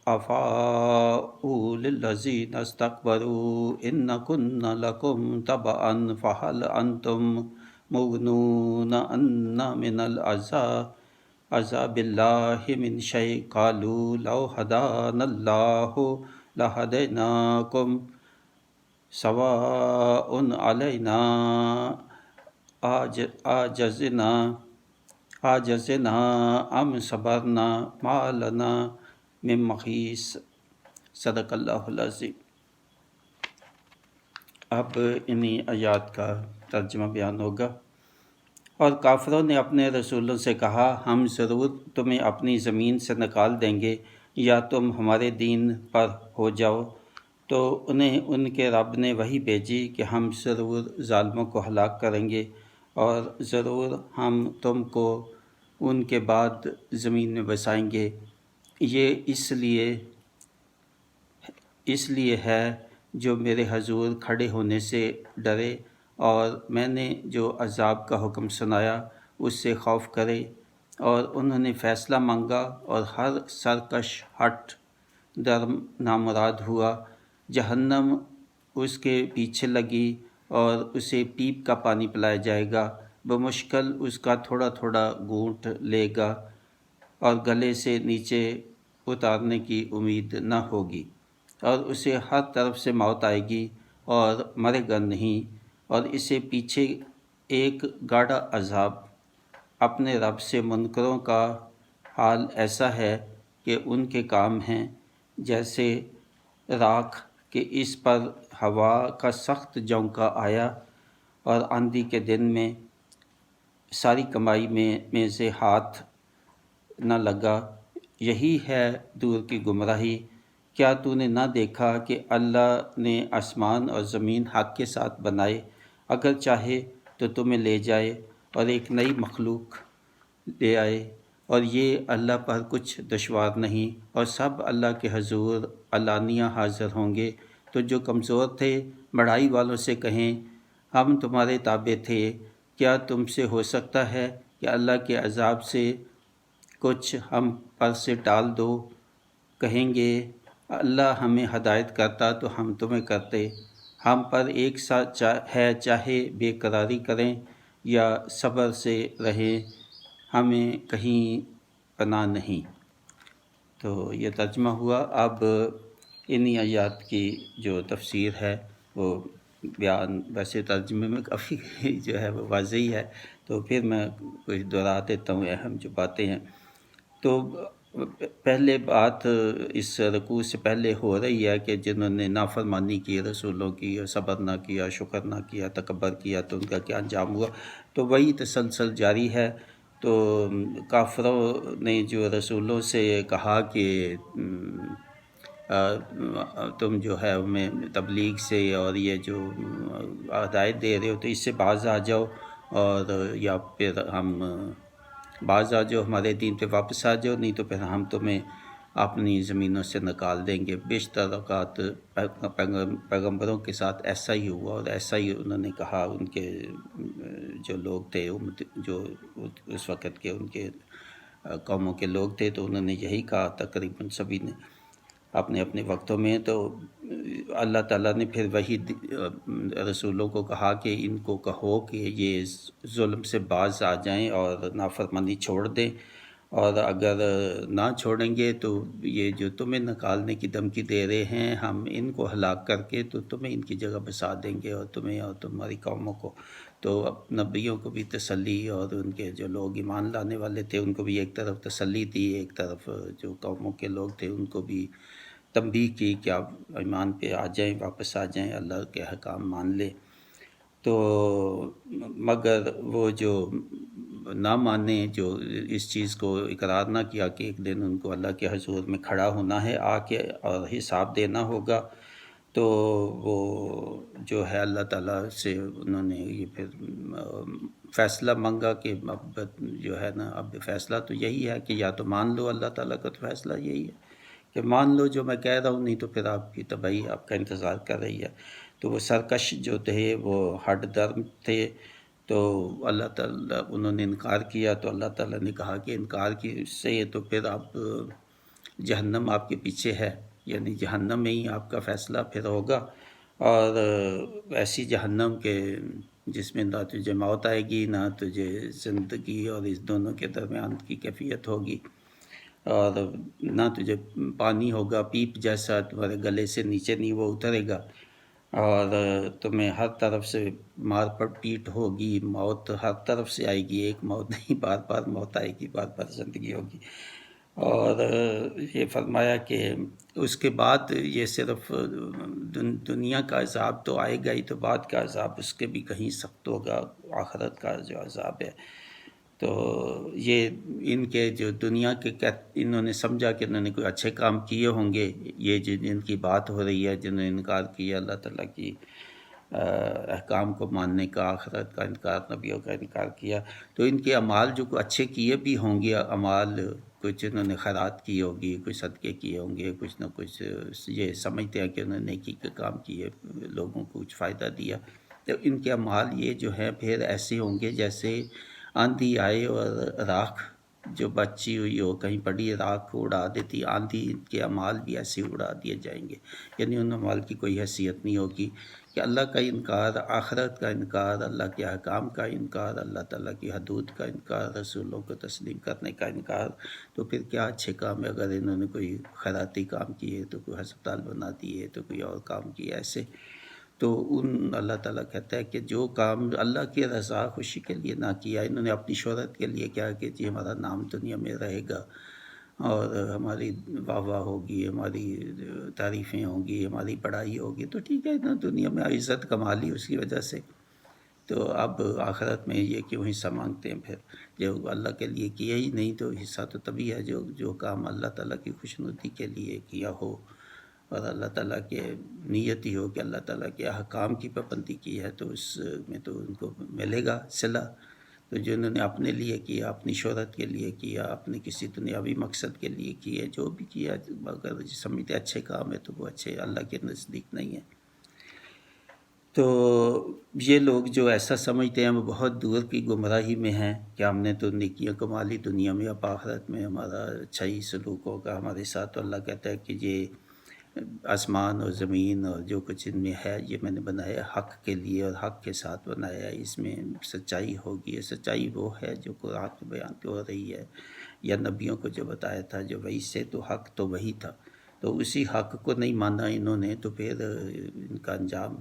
ضعفاء للذين استكبروا إن كنا لكم تبعا فهل أنتم مغنون عنا من عذاب الله من شيء قالوا لو هدانا الله لهديناكم سواء علينا آجزنا ام صبرنا ما لنا من محیص صدق اللہ العظیم۔ اب انہی آیات کا ترجمہ بیان ہوگا۔ اور کافروں نے اپنے رسولوں سے کہا ہم ضرور تمہیں اپنی زمین سے نکال دیں گے یا تم ہمارے دین پر ہو جاؤ، تو انہیں ان کے رب نے وحی بھیجی کہ ہم ضرور ظالموں کو ہلاک کریں گے اور ضرور ہم تم کو ان کے بعد زمین میں بسائیں گے۔ یہ اس لیے ہے جو میرے حضور کھڑے ہونے سے ڈرے اور میں نے جو عذاب کا حکم سنایا اس سے خوف کرے، اور انہوں نے فیصلہ مانگا اور ہر سرکش ہٹ درم نامراد ہوا۔ جہنم اس کے پیچھے لگی اور اسے پیپ کا پانی پلایا جائے گا، بمشکل اس کا تھوڑا تھوڑا گھونٹ لے گا اور گلے سے نیچے اتارنے کی امید نہ ہوگی، اور اسے ہر طرف سے موت آئے گی اور مرے گا نہیں، اور اسے پیچھے ایک گاڑا عذاب۔ اپنے رب سے منکروں کا حال ایسا ہے کہ ان کے کام ہیں جیسے راکھ کہ اس پر ہوا کا سخت جھونکا آیا اور آندھی کے دن میں ساری کمائی میں سے ہاتھ نہ لگا۔ یہی ہے دور کی گمراہی۔ کیا تو نے نہ دیکھا کہ اللہ نے آسمان اور زمین حق کے ساتھ بنائے، اگر چاہے تو تمہیں لے جائے اور ایک نئی مخلوق لے آئے، اور یہ اللہ پر کچھ دشوار نہیں، اور سب اللہ کے حضور علانیہ حاضر ہوں گے۔ تو جو کمزور تھے بڑائی والوں سے کہیں ہم تمہارے تابع تھے، کیا تم سے ہو سکتا ہے کہ اللہ کے عذاب سے کچھ ہم پر سے ٹال دو؟ کہیں گے اللہ ہمیں ہدایت کرتا تو ہم تمہیں کرتے۔ ہم پر ایک ساتھ ہے، چاہے بے قراری کریں یا صبر سے رہیں، ہمیں کہیں پناہ نہیں۔ تو یہ ترجمہ ہوا۔ اب انہی آیات کی جو تفسیر ہے وہ بیان، ویسے ترجمے میں کافی جو ہے وہ واضح ہے، تو پھر میں کچھ دہرا دیتا ہوں اہم جو باتیں ہیں۔ تو پہلے بات اس رکوع سے پہلے ہو رہی ہے کہ جنہوں نے نافرمانی کی رسولوں کی، صبر نہ کیا، شکر نہ کیا، تکبر کیا، تو ان کا کیا انجام ہوا۔ تو وہی تسلسل جاری ہے۔ تو کافروں نے جو رسولوں سے کہا کہ تم جو ہے ہمیں تبلیغ سے اور یہ جو ہدایت دے رہے ہو تو اس سے باز آ جاؤ، اور یا پھر ہم باز آ جاؤ، ہمارے دین پہ واپس آ جاؤ، نہیں تو پھر ہم تمہیں اپنی زمینوں سے نکال دیں گے۔ بیشتر اوقات پیغمبروں کے ساتھ ایسا ہی ہوا، اور ایسا ہی انہوں نے کہا۔ ان کے جو لوگ تھے، جو اس وقت کے ان کے قوموں کے لوگ تھے، تو انہوں نے یہی کہا تقریباً سبھی نے اپنے اپنے وقتوں میں۔ تو اللہ تعالیٰ نے پھر وہی رسولوں کو کہا کہ ان کو کہو کہ یہ ظلم سے باز آ جائیں اور نافرمانی چھوڑ دیں، اور اگر نہ چھوڑیں گے تو یہ جو تمہیں نکالنے کی دھمکی دے رہے ہیں، ہم ان کو ہلاک کر کے تو تمہیں ان کی جگہ بسا دیں گے، اور تمہیں اور تمہاری قوموں کو۔ تو نبیوں کو بھی تسلی، اور ان کے جو لوگ ایمان لانے والے تھے ان کو بھی ایک طرف تسلی دی، ایک طرف جو قوموں کے لوگ تھے ان کو بھی تنبیہ کی کہ آپ ایمان پہ آ جائیں، واپس آ جائیں، اللہ کے احکام مان لیں۔ تو مگر وہ جو نہ مانے، جو اس چیز کو اقرار نہ کیا کہ ایک دن ان کو اللہ کے حضور میں کھڑا ہونا ہے آ کے اور حساب دینا ہوگا، تو وہ جو ہے اللہ تعالیٰ سے انہوں نے یہ پھر فیصلہ مانگا کہ اب جو ہے نا، اب فیصلہ تو یہی ہے کہ یا تو مان لو، اللہ تعالیٰ کا تو فیصلہ یہی ہے کہ مان لو جو میں کہہ رہا ہوں، نہیں تو پھر آپ کی تباہی آپ کا انتظار کر رہی ہے۔ تو وہ سرکش جو تھے، وہ ہٹ درم تھے، تو اللہ تعالیٰ انہوں نے انکار کیا، تو اللہ تعالیٰ نے کہا کہ انکار کی سے تو پھر آپ جہنم آپ کے پیچھے ہے، یعنی جہنم میں ہی آپ کا فیصلہ پھر ہوگا، اور ایسی جہنم کے جس میں نہ تجھے موت آئے گی، نہ تجھے زندگی اور اس دونوں کے درمیان کی کیفیت ہوگی، اور نہ تجھے پانی ہوگا پیپ جیسا تمہارے گلے سے نیچے نہیں وہ اترے گا، اور تمہیں ہر طرف سے مار پیٹ ہوگی، موت ہر طرف سے آئے گی، ایک موت نہیں، بار بار موت آئے گی، بار بار زندگی ہوگی۔ اور یہ فرمایا کہ اس کے بعد یہ صرف دنیا کا عذاب تو آئے گا ہی، تو بعد کا عذاب اس کے بھی کہیں سخت ہوگا، آخرت کا جو عذاب ہے۔ تو یہ ان کے جو دنیا کے انہوں نے سمجھا کہ انہوں نے کوئی اچھے کام کیے ہوں گے، یہ جن کی بات ہو رہی ہے، جنہوں نے انکار کیا اللہ تعالیٰ کی احکام کو ماننے کا، آخرت کا انکار، نبیوں کا انکار کیا، تو ان کے اعمال جو کوئی اچھے کیے بھی ہوں گے، اعمال کچھ انہوں نے خیرات کی ہوگی، کچھ صدقے کیے ہوں گے، کچھ نہ کچھ یہ سمجھتے ہیں کہ انہوں نے نیکی کے کام کیے، لوگوں کو کچھ فائدہ دیا، تو ان کے اعمال یہ جو ہیں پھر ایسے ہوں گے جیسے آندھی آئے اور راکھ جو بچی ہوئی ہو کہیں پڑی، راکھ کو اڑا دیتی آندھی، ان کے اعمال بھی ایسے اڑا دیے جائیں گے، یعنی ان اعمال کی کوئی حیثیت نہیں ہوگی کہ اللہ کا انکار، آخرت کا انکار، اللہ کے احکام کا انکار، اللہ تعالیٰ کی حدود کا انکار، رسولوں کو تسلیم کرنے کا انکار، تو پھر کیا اچھے کام ہے؟ اگر انہوں نے کوئی خیراتی کام کیے، تو کوئی ہسپتال بنا دیے، تو کوئی اور کام کیے ایسے، تو اللہ تعالیٰ کہتا ہے کہ جو کام اللہ کی رضا خوشی کے لیے نہ کیا، انہوں نے اپنی شہرت کے لیے کیا کہ جی ہمارا نام دنیا میں رہے گا، اور ہماری واہ واہ ہوگی، ہماری تعریفیں ہوں گی، ہماری بڑائی ہوگی، تو ٹھیک ہے، انہوں نے دنیا میں عزت کما لی اس کی وجہ سے، تو اب آخرت میں یہ کیوں حصہ مانگتے ہیں؟ پھر جو اللہ کے لیے کیا ہی نہیں، تو حصہ تو تبھی ہے جو کام اللہ تعالیٰ کی خوشنودی کے لیے کیا ہو، اور اللہ تعالیٰ کے نیت ہی ہو کہ اللہ تعالیٰ کے احکام کی پابندی کی ہے، تو اس میں تو ان کو ملے گا صلہ۔ تو جو انہوں نے اپنے لیے کیا، اپنی شہرت کے لیے کیا، اپنے کسی دنیاوی مقصد کے لیے کیا، جو بھی کیا، اگر سمجھتے اچھے کام ہے تو وہ اچھے اللہ کے نزدیک نہیں ہیں۔ تو یہ لوگ جو ایسا سمجھتے ہیں وہ بہت دور کی گمراہی میں ہیں کہ ہم نے تو نیکیاں کما لی دنیا میں، اب آخرت میں ہمارا اچھا ہی سلوک ہوگا ہمارے ساتھ۔ تو اللہ کہتا ہے کہ یہ آسمان اور زمین اور جو کچھ ان میں ہے، یہ میں نے بنایا حق کے لیے اور حق کے ساتھ بنایا ہے، اس میں سچائی ہوگی۔ سچائی وہ ہے جو قرآن میں بیان ہو رہی ہے، یا نبیوں کو جو بتایا تھا، جو وہی سے تو حق تو وہی تھا، تو اسی حق کو نہیں مانا انہوں نے، تو پھر ان کا انجام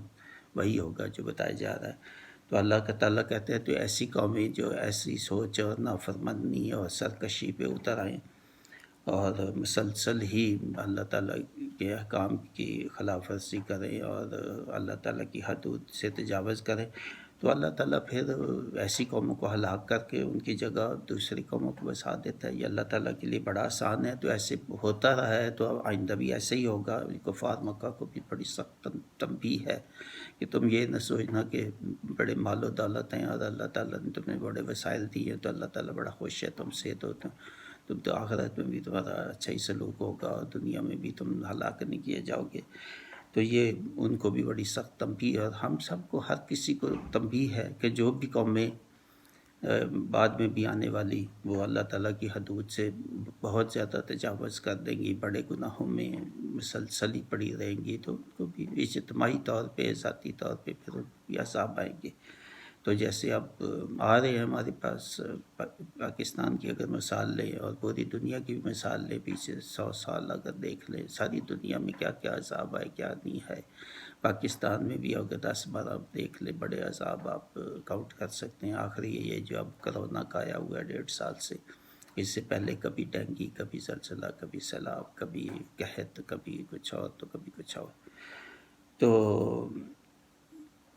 وہی ہوگا جو بتایا جا رہا ہے۔ تو اللہ کا تعالیٰ کہتے ہیں تو ایسی قومیں جو ایسی سوچ اور نافرمانی اور سرکشی پہ اتر آئیں اور مسلسل ہی اللہ تعالیٰ کے احکام کی خلاف ورزی کریں اور اللہ تعالیٰ کی حدود سے تجاوز کریں، تو اللہ تعالیٰ پھر ایسی قوموں کو ہلاک کر کے ان کی جگہ دوسری قوموں کو بسا دیتا ہے۔ یہ اللہ تعالیٰ کے لیے بڑا آسان ہے، تو ایسے ہوتا رہا ہے تو آئندہ بھی ایسے ہی ہوگا۔ کفار مکہ کو بھی بڑی سخت تنبیہ ہے کہ تم یہ نہ سوچنا کہ بڑے مال و دولت ہیں اور اللہ تعالیٰ نے تمہیں بڑے وسائل دیے ہیں تو اللہ تعالیٰ بڑا خوش ہے تم سے، تو تم تو آخرت میں بھی تمہارا اچھا ہی سلوک ہوگا اور دنیا میں بھی تم ہلاک نہیں کیے جاؤ گے. تو یہ ان کو بھی بڑی سخت تنبیہ ہے، اور ہم سب کو، ہر کسی کو تنبیہ ہے کہ جو بھی قومیں بعد میں بھی آنے والی وہ اللہ تعالیٰ کی حدود سے بہت زیادہ تجاوز کر دیں گی، بڑے گناہوں میں مسلسل ہی پڑی رہیں گی، تو ان کو بھی اجتماعی طور پہ، ذاتی طور پہ پھر بھی عذاب آئیں گے. تو جیسے اب آ رہے ہیں ہمارے پاس، پاکستان کی اگر مثال لیں اور پوری دنیا کی بھی مثال لیں، پیچھے 100 سال اگر دیکھ لیں، ساری دنیا میں کیا کیا عذاب آئے، کیا نہیں ہے. پاکستان میں بھی اگر 10-12 دیکھ لیں بڑے عذاب آپ کاؤنٹ کر سکتے ہیں. آخری یہ جو اب کرونا کا آیا ہوا ہے 1.5 سال سے، اس سے پہلے کبھی ڈینگی، کبھی زلزلہ، کبھی سیلاب، کبھی قحط، کبھی کچھ اور تو کبھی کچھ اور. تو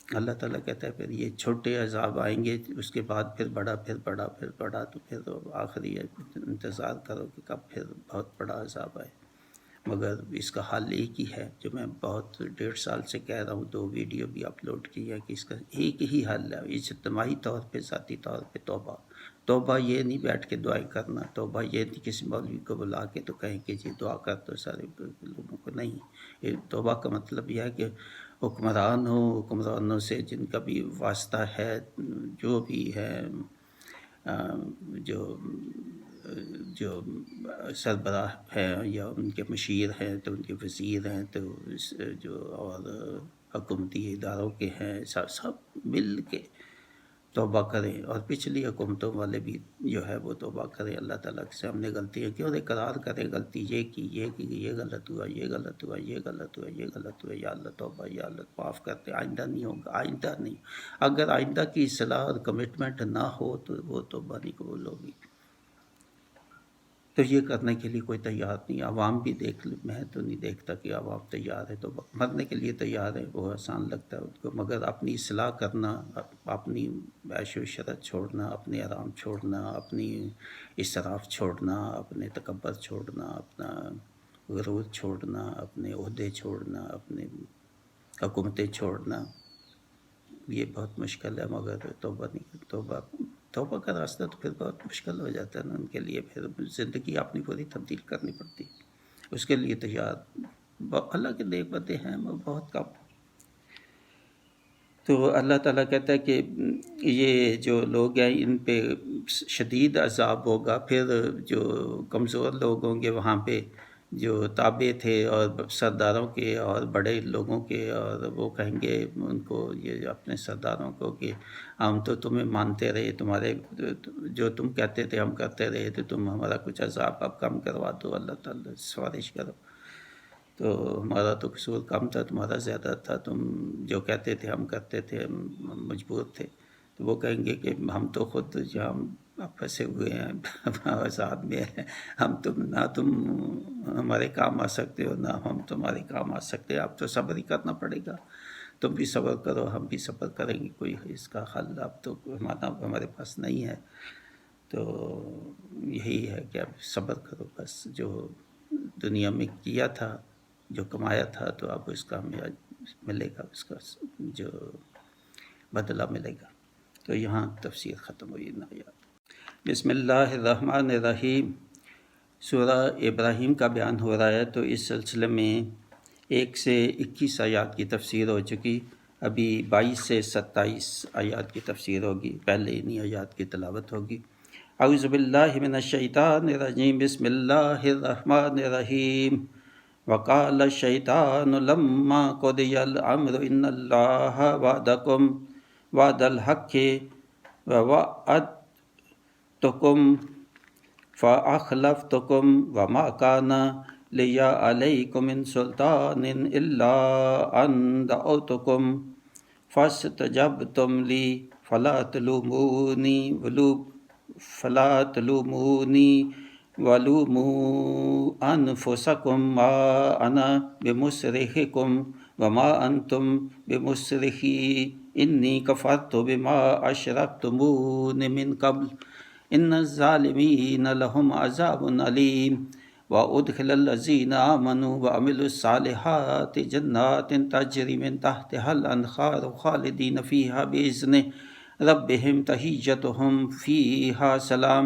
اللہ تعالیٰ کہتا ہے پھر یہ چھوٹے عذاب آئیں گے، اس کے بعد پھر بڑا، پھر بڑا، پھر بڑا، تو پھر آخری انتظار کرو کہ کب پھر بہت بڑا عذاب آئے. مگر اس کا حل ایک ہی ہے، جو میں بہت 1.5 سال سے کہہ رہا ہوں، 2 ویڈیو بھی اپلوڈ کی ہے کہ اس کا ایک ہی حل ہے، اجتماعی طور پہ، ذاتی طور پہ توبہ. توبہ یہ نہیں بیٹھ کے دعائیں کرنا، توبہ یہ نہیں کسی مولوی کو بلا کے تو کہیں کہ جی دعا کر دو سارے لوگوں کو، نہیں. یہ توبہ کا مطلب یہ ہے کہ حکمران ہو، حکمرانوں سے جن کا بھی واسطہ ہے، جو بھی ہے، جو سربراہ ہیں یا ان کے مشیر ہیں، تو ان کے وزیر ہیں، تو جو اور حکومتی اداروں کے ہیں، سب مل کے توبہ کریں. اور پچھلی حکومتوں والے بھی جو ہے وہ توبہ کریں، اللہ تعالیٰ سے ہم نے غلطیاں کی اور اقرار کریں غلطی یہ کی، یہ غلط ہوا، یہ غلط ہوا، یہ غلط ہوا، یہ غلط ہوا، یا اللہ توبہ، یا اللہ معاف کرتے، آئندہ نہیں ہوگا، آئندہ نہیں. اگر آئندہ کی اصلاح اور کمٹمنٹ نہ ہو تو وہ توبہ نہیں قبول ہوگی. تو یہ کرنے کے لیے کوئی تیار نہیں. عوام بھی میں تو نہیں دیکھتا کہ عوام تیار ہے، تو مرنے کے لیے تیار ہے، وہ آسان لگتا ہے ان کو. مگر اپنی اصلاح کرنا، اپنی عیش و عشرت چھوڑنا، اپنے آرام چھوڑنا، اپنی اسراف چھوڑنا، اپنے تکبر چھوڑنا، اپنا غرور چھوڑنا، اپنے عہدے چھوڑنا، اپنے حکومتیں چھوڑنا، یہ بہت مشکل ہے. مگر توبہ کا راستہ تو پھر بہت مشکل ہو جاتا ہے نا ان کے لیے. پھر زندگی اپنی پوری تبدیل کرنی پڑتی، اس کے لیے تیار اللہ کے نیک بندے ہیں بہت کم. تو اللہ تعالیٰ کہتا ہے کہ یہ جو لوگ ہیں ان پہ شدید عذاب ہوگا. پھر جو کمزور لوگ ہوں گے وہاں پہ، جو تابع تھے اور سرداروں کے اور بڑے لوگوں کے، اور وہ کہیں گے ان کو، یہ اپنے سرداروں کو، کہ ہم تو تمہیں مانتے رہے، تمہارے جو تم کہتے تھے ہم کرتے رہے، تو تم ہمارا کچھ عذاب اب کم کروا دو، اللہ تعالیٰ سفارش کرو. تو ہمارا تو قصور کم تھا، تمہارا زیادہ تھا، تم جو کہتے تھے ہم کرتے تھے، ہم مجبور تھے. تو وہ کہیں گے کہ ہم تو خود جہاں پھنسے ہوئے ہیں عذاب میں ہیں، نہ تم ہمارے کام آ سکتے ہو، نہ ہم تمہارے کام آ سکتے. اب تو صبر ہی کرنا پڑے گا، تم بھی صبر کرو، ہم بھی صبر کریں گے. کوئی اس کا حل اب تو ہمارے پاس نہیں ہے. تو یہی ہے کہ اب صبر کرو بس. جو دنیا میں کیا تھا، جو کمایا تھا، تو اب اس کا ہمیں ملے گا، اس کا جو بدلہ ملے گا. تو یہاں تفسیر ختم ہوئی آیات. بسم اللہ الرحمن الرحیم. سورہ ابراہیم کا بیان ہو رہا ہے، تو اس سلسلے میں 1 سے 21 آیات کی تفسیر ہو چکی. ابھی 22 سے 27 آیات کی تفسیر ہوگی. پہلے انہی آیات کی تلاوت ہوگی. اعوذ باللہ من الشیطان الرجیم. بسم اللہ الرحمن الرحیم. وقال الشیطان لما قضی الامر ان اللہ وعدکم وعد الحق ووعدتکم فاخلفتکم وما کان لی علیکم من سلطان الا ان دعوتکم فاستجبتم لی فلا تلومونی ولوموا انفسکم ما انا بمصرخکم وما انتم بمصرخی انی کفرت بما اشرکتمون من قبل ان الظالمین لهم عذاب علیم. وادخل الذین آمنوا وعملوا الصالحات جنات تجری من تحتها الانہار خالدین فیہا باذن ربہم تحیتہم فیہا سلام.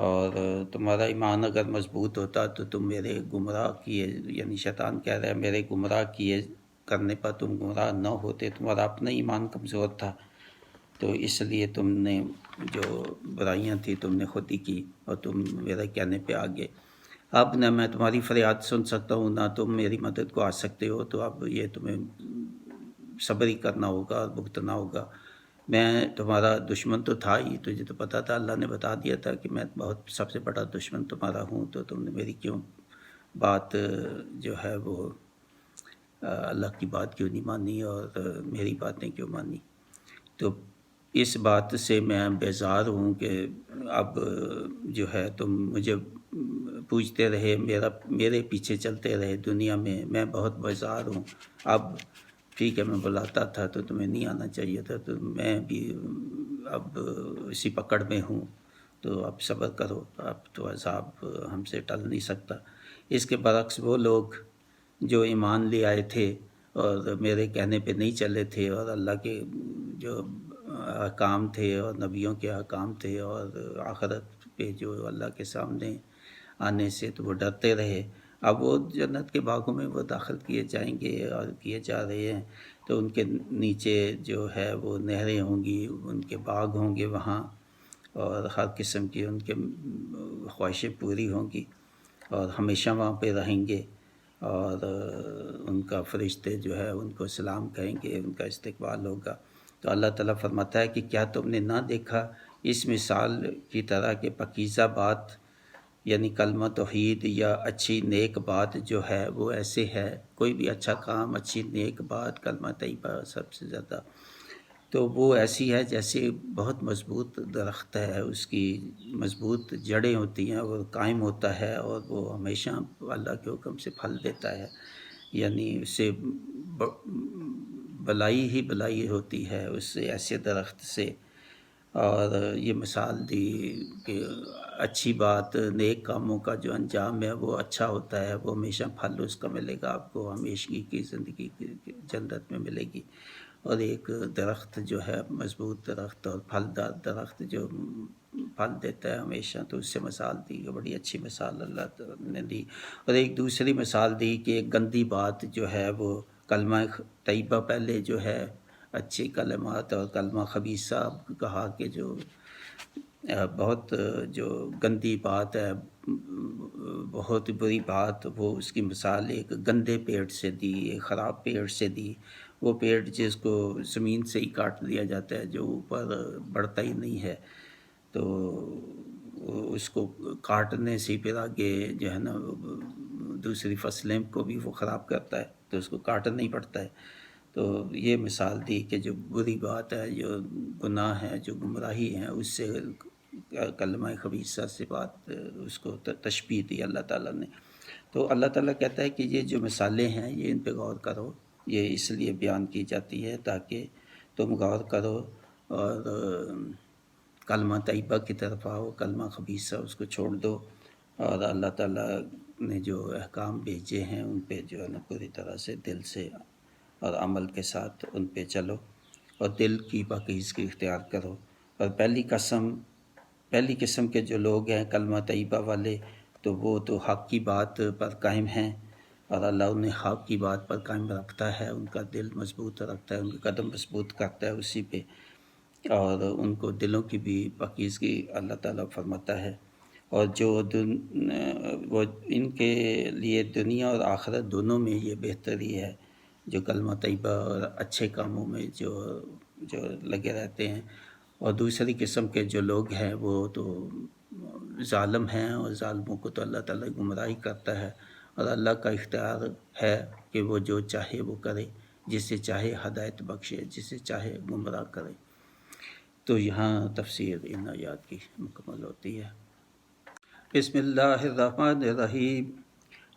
اور تمہارا ایمان اگر مضبوط ہوتا تو تم میرے گمراہ کیے، یعنی شیطان کہہ رہا ہے میرے گمراہ کیے کرنے پر تم گمراہ نہ ہوتے، تمہارا اپنا ایمان کمزور تھا، تو اس لیے تم نے جو برائیاں تھیں تم نے خود ہی کی اور تم میرے کہنے پہ آ گئے۔ اب نہ میں تمہاری فریاد سن سکتا ہوں نہ تم میری مدد کو آ سکتے ہو، تو اب یہ تمہیں صبر ہی کرنا ہوگا اور بھگتنا ہوگا۔ میں تمہارا دشمن تو تھا ہی، تجھے تو پتہ تھا، اللہ نے بتا دیا تھا کہ میں بہت سب سے بڑا دشمن تمہارا ہوں، تو تم نے میری کیوں بات جو ہے وہ اللہ کی بات کیوں نہیں مانی اور میری باتیں کیوں مانی؟ تو اس بات سے میں بیزار ہوں کہ اب جو ہے تم مجھے پوچھتے رہے، میرے پیچھے چلتے رہے دنیا میں بہت بیزار ہوں۔ اب ٹھیک ہے، میں بلاتا تھا تو تمہیں نہیں آنا چاہیے تھا، تو میں بھی اب اسی پکڑ میں ہوں، تو اب صبر کرو، اب تو عذاب ہم سے ٹل نہیں سکتا۔ اس کے برعکس وہ لوگ جو ایمان لے آئے تھے اور میرے کہنے پہ نہیں چلے تھے اور اللہ کے جو احکام تھے اور نبیوں کے احکام تھے اور آخرت پہ جو اللہ کے سامنے آنے سے، تو وہ ڈرتے رہے۔ اب وہ جنت کے باغوں میں وہ داخل کیے جائیں گے اور کیے جا رہے ہیں، تو ان کے نیچے جو ہے وہ نہریں ہوں گی، ان کے باغ ہوں گے وہاں، اور ہر قسم کی ان کے خواہشیں پوری ہوں گی اور ہمیشہ وہاں پہ رہیں گے، اور ان کا فرشتے جو ہے ان کو سلام کہیں گے، ان کا استقبال ہوگا۔ تو اللہ تعالیٰ فرماتا ہے کہ کیا تم نے نہ دیکھا اس مثال کی طرح کہ پاکیزہ بات یعنی کلمہ توحید یا اچھی نیک بات جو ہے وہ ایسے ہے، کوئی بھی اچھا کام، اچھی نیک بات، کلمہ طیبہ سب سے زیادہ، تو وہ ایسی ہے جیسے بہت مضبوط درخت ہے، اس کی مضبوط جڑیں ہوتی ہیں، وہ قائم ہوتا ہے اور وہ ہمیشہ اللہ کے حکم سے پھل دیتا ہے، یعنی اس سے بلائی ہی بلائی ہوتی ہے اس سے، ایسے درخت سے۔ اور یہ مثال دی کہ اچھی بات، نیک کاموں کا جو انجام ہے وہ اچھا ہوتا ہے، وہ ہمیشہ پھل اس کا ملے گا آپ کو، ہمیشگی کی زندگی کی جنت میں ملے گی۔ اور ایک درخت جو ہے مضبوط درخت اور پھلدار درخت جو پھل دیتا ہے ہمیشہ، تو اس سے مثال دی، بڑی اچھی مثال اللہ تعالیٰ نے دی۔ اور ایک دوسری مثال دی کہ ایک گندی بات جو ہے وہ کلمہ طیبہ، پہلے جو ہے اچھی کلمات، اور کلمہ خبیثہ کہا کہ جو بہت جو گندی بات ہے، بہت بری بات، وہ اس کی مثال ایک گندے پیڑ سے دی، ایک خراب پیڑ سے دی، وہ پیڑ جس کو زمین سے ہی کاٹ دیا جاتا ہے، جو اوپر بڑھتا ہی نہیں ہے، تو اس کو کاٹنے سے پھر آگے جو ہے نا دوسری فصلیں کو بھی وہ خراب کرتا ہے، تو اس کو کاٹنا ہی پڑتا ہے۔ تو یہ مثال دی کہ جو بری بات ہے، جو گناہ ہے، جو گمراہی ہے، اس سے کلمہ خبیثہ سے بات، اس کو تشبیہ دی اللہ تعالیٰ نے۔ تو اللہ تعالیٰ کہتا ہے کہ یہ جو مثالیں ہیں یہ ان پہ غور کرو، یہ اس لیے بیان کی جاتی ہے تاکہ تم غور کرو اور کلمہ طیبہ کی طرف آؤ، کلمہ خبیثہ اس کو چھوڑ دو، اور اللہ تعالیٰ نے جو احکام بھیجے ہیں ان پہ جو ہے نا پوری طرح سے دل سے اور عمل کے ساتھ ان پہ چلو، اور دل کی پاکیزگی اختیار کرو۔ اور پہلی قسم کے جو لوگ ہیں کلمہ طیبہ والے، تو وہ تو حق کی بات پر قائم ہیں، اور اللہ انہیں حق کی بات پر قائم رکھتا ہے، ان کا دل مضبوط رکھتا ہے، ان کا قدم مضبوط کرتا ہے اسی پہ، اور ان کو دلوں کی بھی پاکیزگی اللہ تعالیٰ فرماتا ہے۔ اور جو وہ ان کے لیے دنیا اور آخرت دونوں میں یہ بہتری ہے، جو کلمہ طیبہ اور اچھے کاموں میں جو لگے رہتے ہیں۔ اور دوسری قسم کے جو لوگ ہیں وہ تو ظالم ہیں، اور ظالموں کو تو اللہ تعالیٰ گمراہی کرتا ہے، اور اللہ کا اختیار ہے کہ وہ جو چاہے وہ کرے، جسے چاہے ہدایت بخشے، جسے چاہے گمراہ کرے۔ تو یہاں تفسیر ان آیات کی مکمل ہوتی ہے۔ بسم اللہ الرحمن الرحیم۔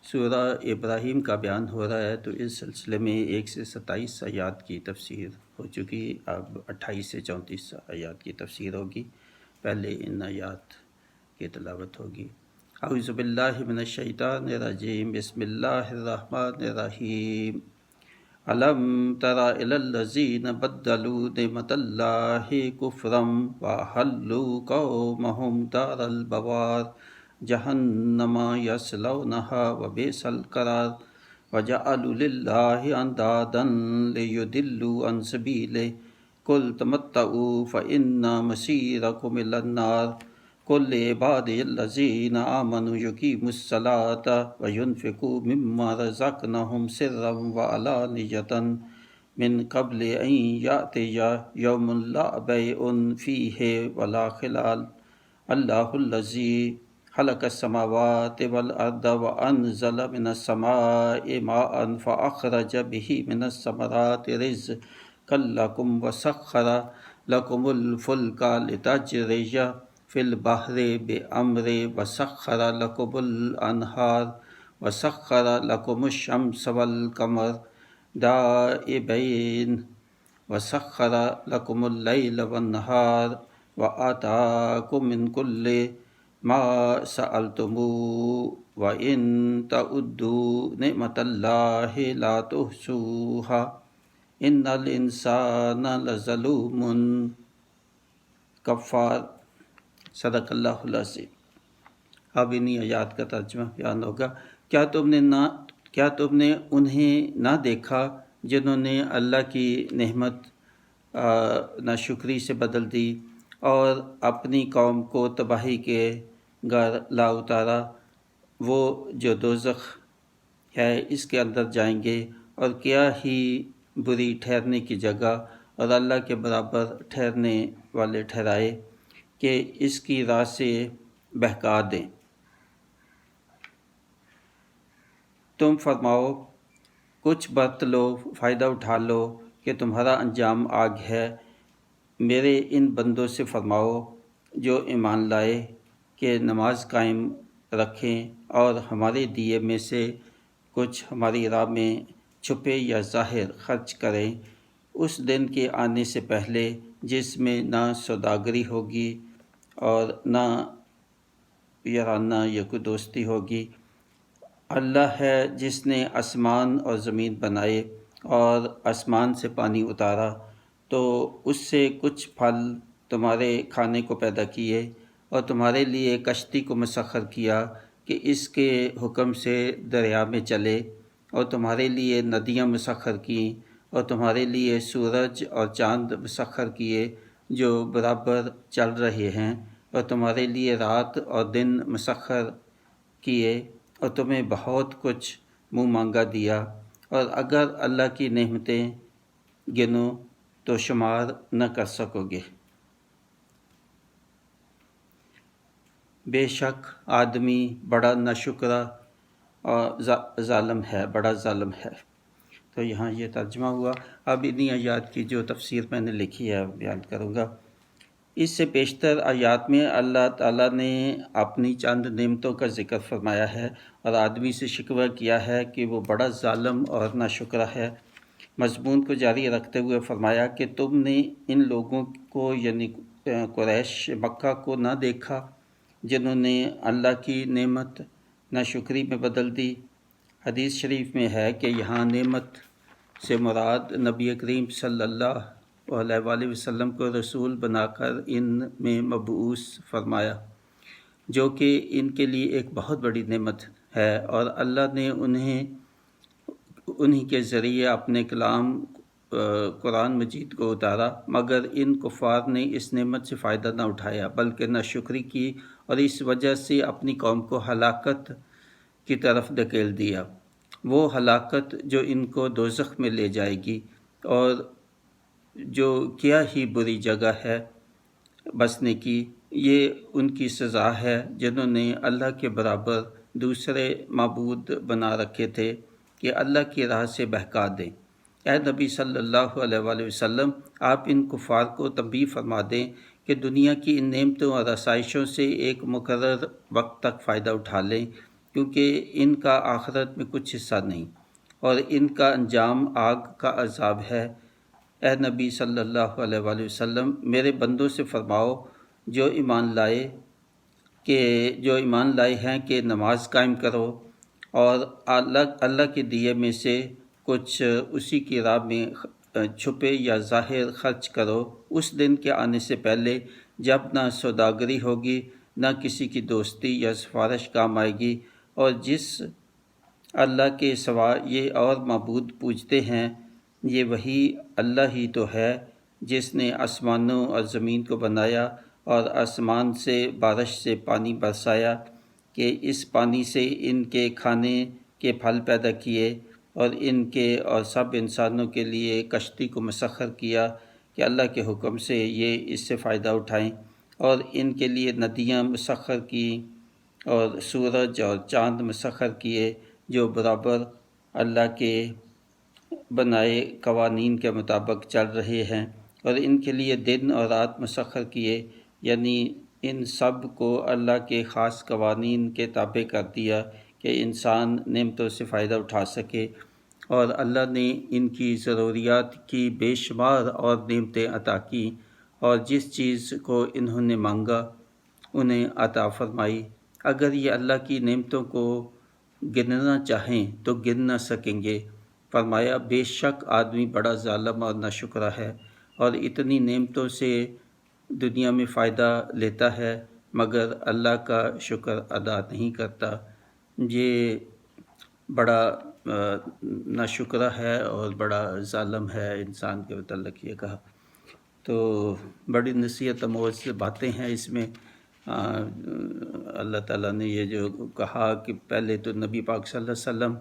سورہ ابراہیم کا بیان ہو رہا ہے، تو اس سلسلے میں 1 سے 27 آیات کی تفسیر ہو چکی، اب 28 سے 34 آیات کی تفسیر ہوگی۔ پہلے ان آیات کی تلاوت ہوگی۔ اعوذ باللہ من الشیطان الرجیم، بسم اللہ الرحمن الرحیم۔ الم تر الی الذین بدلوا نعمت اللہ کفرا واحلوا قومهم دار البوار جہنم یصلونہا وبئس القرار وجعلوا للہ اندادا لیضلوا عن سبیلہ قل تمتعوا فإن مصیرکم الی النار قل لعبادی الذین آمنوا یقیموا الصلاة وینفقوا مما رزقناہم سرا وعلانیۃ من قبل ان یأتی یوم لا بیع فیہ ولا خلال اللہ الذی خلق السماوات والارض وانزل من السماء ماء فاخرج به من الثمرات رزقا لکم وسخر لکم الفلک لتجریا فی البحر بأمر وسخر لکم الانہار وسخر لکم الشمس والقمر دائبین وسخر لکم اللیل والنہار وآتاکم من کل ما سألتموه وإن تعدوا نعمت اللہ لا تحصوها ان الانسان لظلوم کفار۔ صدق اللہ العظیم۔ اب انہی آیات کا ترجمہ بیان ہوگا۔ کیا تم نے انہیں نہ دیکھا جنہوں نے اللہ کی نعمت ناشکری سے بدل دی اور اپنی قوم کو تباہی کے گھر لا اتارا، وہ جو دوزخ ہے اس کے اندر جائیں گے، اور کیا ہی بری ٹھہرنے کی جگہ اور اللہ کے برابر ٹھہرنے والے ٹھہرائے کہ اس کی راہ سے بہکا دیں۔ تم فرماؤ کچھ برت لو، فائدہ اٹھا لو کہ تمہارا انجام آگ ہے۔ میرے ان بندوں سے فرماؤ جو ایمان لائے کہ نماز قائم رکھیں اور ہمارے دیے میں سے کچھ ہماری راہ میں چھپے یا ظاہر خرچ کریں، اس دن کے آنے سے پہلے جس میں نہ سوداگری ہوگی اور نہ یارانہ یا کوئی دوستی ہوگی۔ اللہ ہے جس نے آسمان اور زمین بنائے اور آسمان سے پانی اتارا تو اس سے کچھ پھل تمہارے کھانے کو پیدا کیے، اور تمہارے لیے کشتی کو مسخر کیا کہ اس کے حکم سے دریا میں چلے، اور تمہارے لیے ندیاں مسخر کیں، اور تمہارے لیے سورج اور چاند مسخر کیے جو برابر چل رہے ہیں، اور تمہارے لیے رات اور دن مسخر کیے، اور تمہیں بہت کچھ منہ مانگا دیا، اور اگر اللہ کی نعمتیں گنو تو شمار نہ کر سکو گے۔ بے شک آدمی بڑا ناشکرا اور ظالم ہے، بڑا ظالم ہے۔ تو یہاں یہ ترجمہ ہوا۔ اب انہی آیات کی جو تفسیر میں نے لکھی ہے بیان کروں گا۔ اس سے بیشتر آیات میں اللہ تعالیٰ نے اپنی چند نعمتوں کا ذکر فرمایا ہے اور آدمی سے شکوہ کیا ہے کہ وہ بڑا ظالم اور ناشکرا ہے۔ مضمون کو جاری رکھتے ہوئے فرمایا کہ تم نے ان لوگوں کو یعنی قریش مکہ کو نہ دیکھا جنہوں نے اللہ کی نعمت ناشکری میں بدل دی۔ حدیث شریف میں ہے کہ یہاں نعمت سے مراد نبی کریم صلی اللہ علیہ وآلہ وسلم کو رسول بنا کر ان میں مبعوث فرمایا، جو کہ ان کے لیے ایک بہت بڑی نعمت ہے، اور اللہ نے انہی کے ذریعے اپنے کلام قرآن مجید کو اتارا، مگر ان کفار نے اس نعمت سے فائدہ نہ اٹھایا بلکہ ناشکری کی، اور اس وجہ سے اپنی قوم کو ہلاکت کی طرف دھکیل دیا۔ وہ ہلاکت جو ان کو دوزخ میں لے جائے گی، اور جو کیا ہی بری جگہ ہے بسنے کی، یہ ان کی سزا ہے جنہوں نے اللہ کے برابر دوسرے معبود بنا رکھے تھے کہ اللہ کی راہ سے بہکا دیں۔ اے نبی صلی اللہ علیہ وآلہ وسلم، آپ ان کفار کو تنبیہ فرما دیں کہ دنیا کی ان نعمتوں اور آسائشوں سے ایک مقرر وقت تک فائدہ اٹھا لیں، کیونکہ ان کا آخرت میں کچھ حصہ نہیں، اور ان کا انجام آگ کا عذاب ہے۔ اے نبی صلی اللہ علیہ وآلہ وسلم، میرے بندوں سے فرماؤ جو ایمان لائے ہیں کہ نماز قائم کرو، اور اللہ کے دیے میں سے کچھ اسی کی راہ میں چھپے یا ظاہر خرچ کرو، اس دن کے آنے سے پہلے جب نہ سوداگری ہوگی، نہ کسی کی دوستی یا سفارش کام آئے گی، اور جس اللہ کے سوا یہ اور معبود پوجتے ہیں، یہ وہی اللہ ہی تو ہے جس نے آسمانوں اور زمین کو بنایا اور آسمان سے بارش سے پانی برسایا کہ اس پانی سے ان کے کھانے کے پھل پیدا کیے، اور ان کے اور سب انسانوں کے لیے کشتی کو مسخر کیا کہ اللہ کے حکم سے یہ اس سے فائدہ اٹھائیں، اور ان کے لیے ندیاں مسخر کی اور سورج اور چاند مسخر کیے جو برابر اللہ کے بنائے قوانین کے مطابق چل رہے ہیں، اور ان کے لیے دن اور رات مسخر کیے، یعنی ان سب کو اللہ کے خاص قوانین کے تابع کر دیا کہ انسان نعمتوں سے فائدہ اٹھا سکے، اور اللہ نے ان کی ضروریات کی بے شمار اور نعمتیں عطا کی، اور جس چیز کو انہوں نے مانگا انہیں عطا فرمائی۔ اگر یہ اللہ کی نعمتوں کو گننا چاہیں تو گن نہ سکیں گے۔ فرمایا بے شک آدمی بڑا ظالم اور ناشکرا ہے، اور اتنی نعمتوں سے دنیا میں فائدہ لیتا ہے مگر اللہ کا شکر ادا نہیں کرتا۔ یہ بڑا ناشکرا ہے اور بڑا ظالم ہے، انسان کے متعلق یہ کہا۔ تو بڑی نصیحت آموز باتیں ہیں اس میں۔ اللہ تعالیٰ نے یہ جو کہا کہ پہلے تو نبی پاک صلی اللہ علیہ وسلم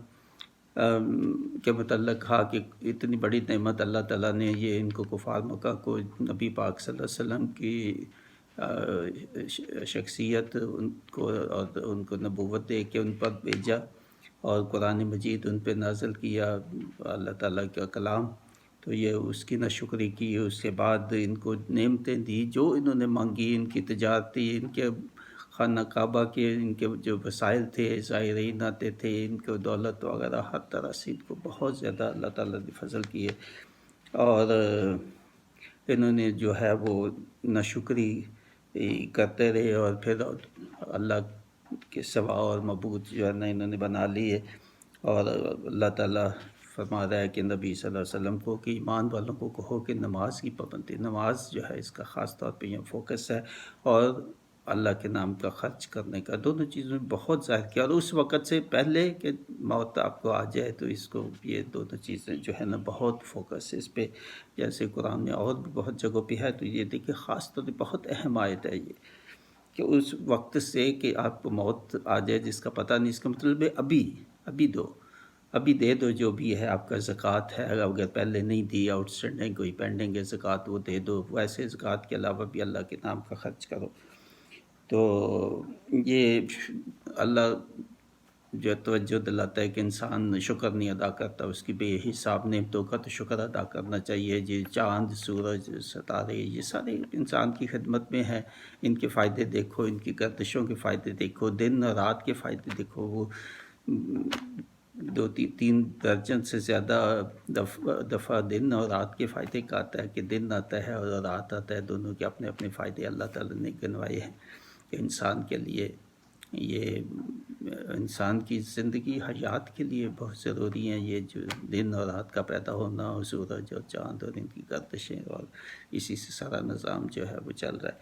کے متعلق کہا کہ اتنی بڑی نعمت اللہ تعالیٰ نے یہ ان کو کفار مکہ کو نبی پاک صلی اللہ علیہ وسلم کی شخصیت ان کو اور ان کو نبوت دے کے ان پر بھیجا، اور قرآن مجید ان پہ نازل کیا، اللہ تعالیٰ کا کلام، تو یہ اس کی ناشکری کی۔ اس کے بعد ان کو نعمتیں دی جو انہوں نے مانگی، ان کی تجارتی، ان کے خانہ کعبہ کے ان کے جو وسائل تھے، زائرین آتے تھے، ان کو دولت وغیرہ ہر طرح سے ان کو بہت زیادہ اللہ تعالیٰ نے فضل کیے، اور انہوں نے جو ہے وہ ناشکری کرتے رہے، اور پھر اللہ کے سوا اور معبود جو ہے نا انہوں نے بنا لیے۔ اور اللہ تعالیٰ فرما رہا ہے کہ نبی صلی اللہ علیہ وسلم کو کہ ایمان والوں کو کہو کہ نماز کی پابندی، نماز جو ہے اس کا خاص طور پہ یہ فوکس ہے، اور اللہ کے نام کا خرچ کرنے کا، دونوں چیزوں میں بہت ظاہر کیا، اور اس وقت سے پہلے کہ موت آپ کو آ جائے تو اس کو یہ دونوں چیزیں جو ہے نا بہت فوکس ہے اس پہ، جیسے قرآن میں اور بھی بہت جگہوں پہ ہے۔ تو یہ دیکھیں خاص طور پہ بہت اہم آیت ہے یہ، کہ اس وقت سے کہ آپ کو موت آ جائے جس کا پتہ نہیں، اس کا مطلب ہے ابھی دو، ابھی دے دو جو بھی ہے آپ کا زکوٰۃ ہے، اگر پہلے نہیں دی، آؤٹ اسٹینڈنگ کوئی پینڈنگ ہے زکوٰۃ وہ دے دو، ویسے زکوٰۃ کے علاوہ بھی اللہ کے نام کا خرچ کرو۔ تو یہ اللہ جو توجہ دلاتا ہے کہ انسان شکر نہیں ادا کرتا اس کی بے حساب نعمتوں کا، تو شکر ادا کرنا چاہیے۔ جی چاند، سورج، ستارے، یہ سارے انسان کی خدمت میں ہیں، ان کے فائدے دیکھو، ان کی گردشوں کے فائدے دیکھو، دن اور رات کے فائدے دیکھو، وہ 2-3 درجن سے زیادہ دفعہ دن اور رات کے فائدے کا آتا ہے، کہ دن آتا ہے اور رات آتا ہے، دونوں کے اپنے اپنے فائدے اللہ تعالیٰ نے گنوائے ہیں کہ انسان کے لیے، یہ انسان کی زندگی حیات کے لیے بہت ضروری ہیں، یہ جو دن اور رات کا پیدا ہونا، اور سورج اور چاند اور ان کی گردشیں، اور اسی سے سارا نظام جو ہے وہ چل رہا ہے۔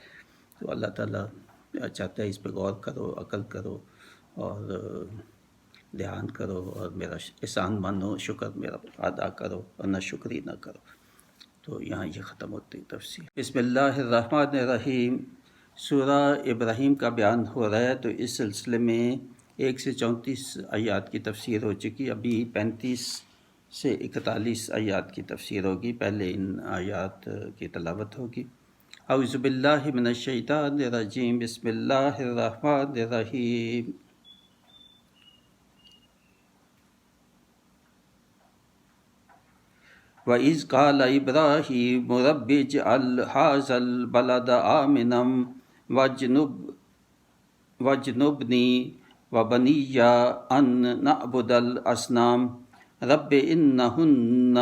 تو اللہ تعالیٰ چاہتا ہے اس پہ غور کرو، عقل کرو، اور دھیان کرو، اور میرا احسان مانو، شکر میرا ادا کرو، اور نہ شکری نہ کرو۔ تو یہاں یہ ختم ہوتی تفسیر۔ بسم اللہ الرحمن الرحیم۔ سورہ ابراہیم کا بیان ہو رہا ہے، تو اس سلسلے میں 1 سے 34 آیات کی تفسیر ہو چکی، ابھی 35 سے 41 آیات کی تفسیر ہوگی۔ پہلے ان آیات کی تلاوت ہوگی۔ اعوذ باللہ من الشیطان الرجیم، بسم اللہ الرحمن الرحیم۔ وَإِذْ قَالَ إِبْرَاهِيمُ رَبِّ اجْعَلْ هَٰذَا الْبَلَدَ آمِنًا وَاجْنُبْنِي وَبَنِيَّ أَن نَّعْبُدَ الْأَصْنَامَ رَبِّ إِنَّهُنَّ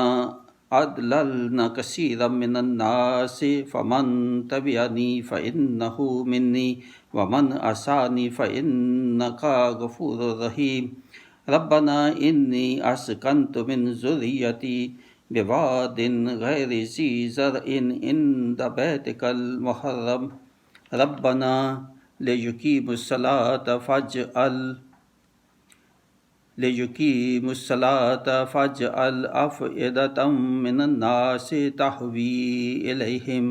أَضْلَلْنَ كَثِيرًا مِّنَ النَّاسِ فَمَن تَبِعَنِي فَإِنَّهُ مِنِّي وَمَنْ عَصَانِي فَإِنَّكَ غَفُورٌ رَّحِيمٌ ربنا انی اسکنت من ذریتی بواد غیر ذی زرع عند بیتک المحرم ربنا لیقیموا الصلاة فاجعل أفئدة من الناس تهوي إليهم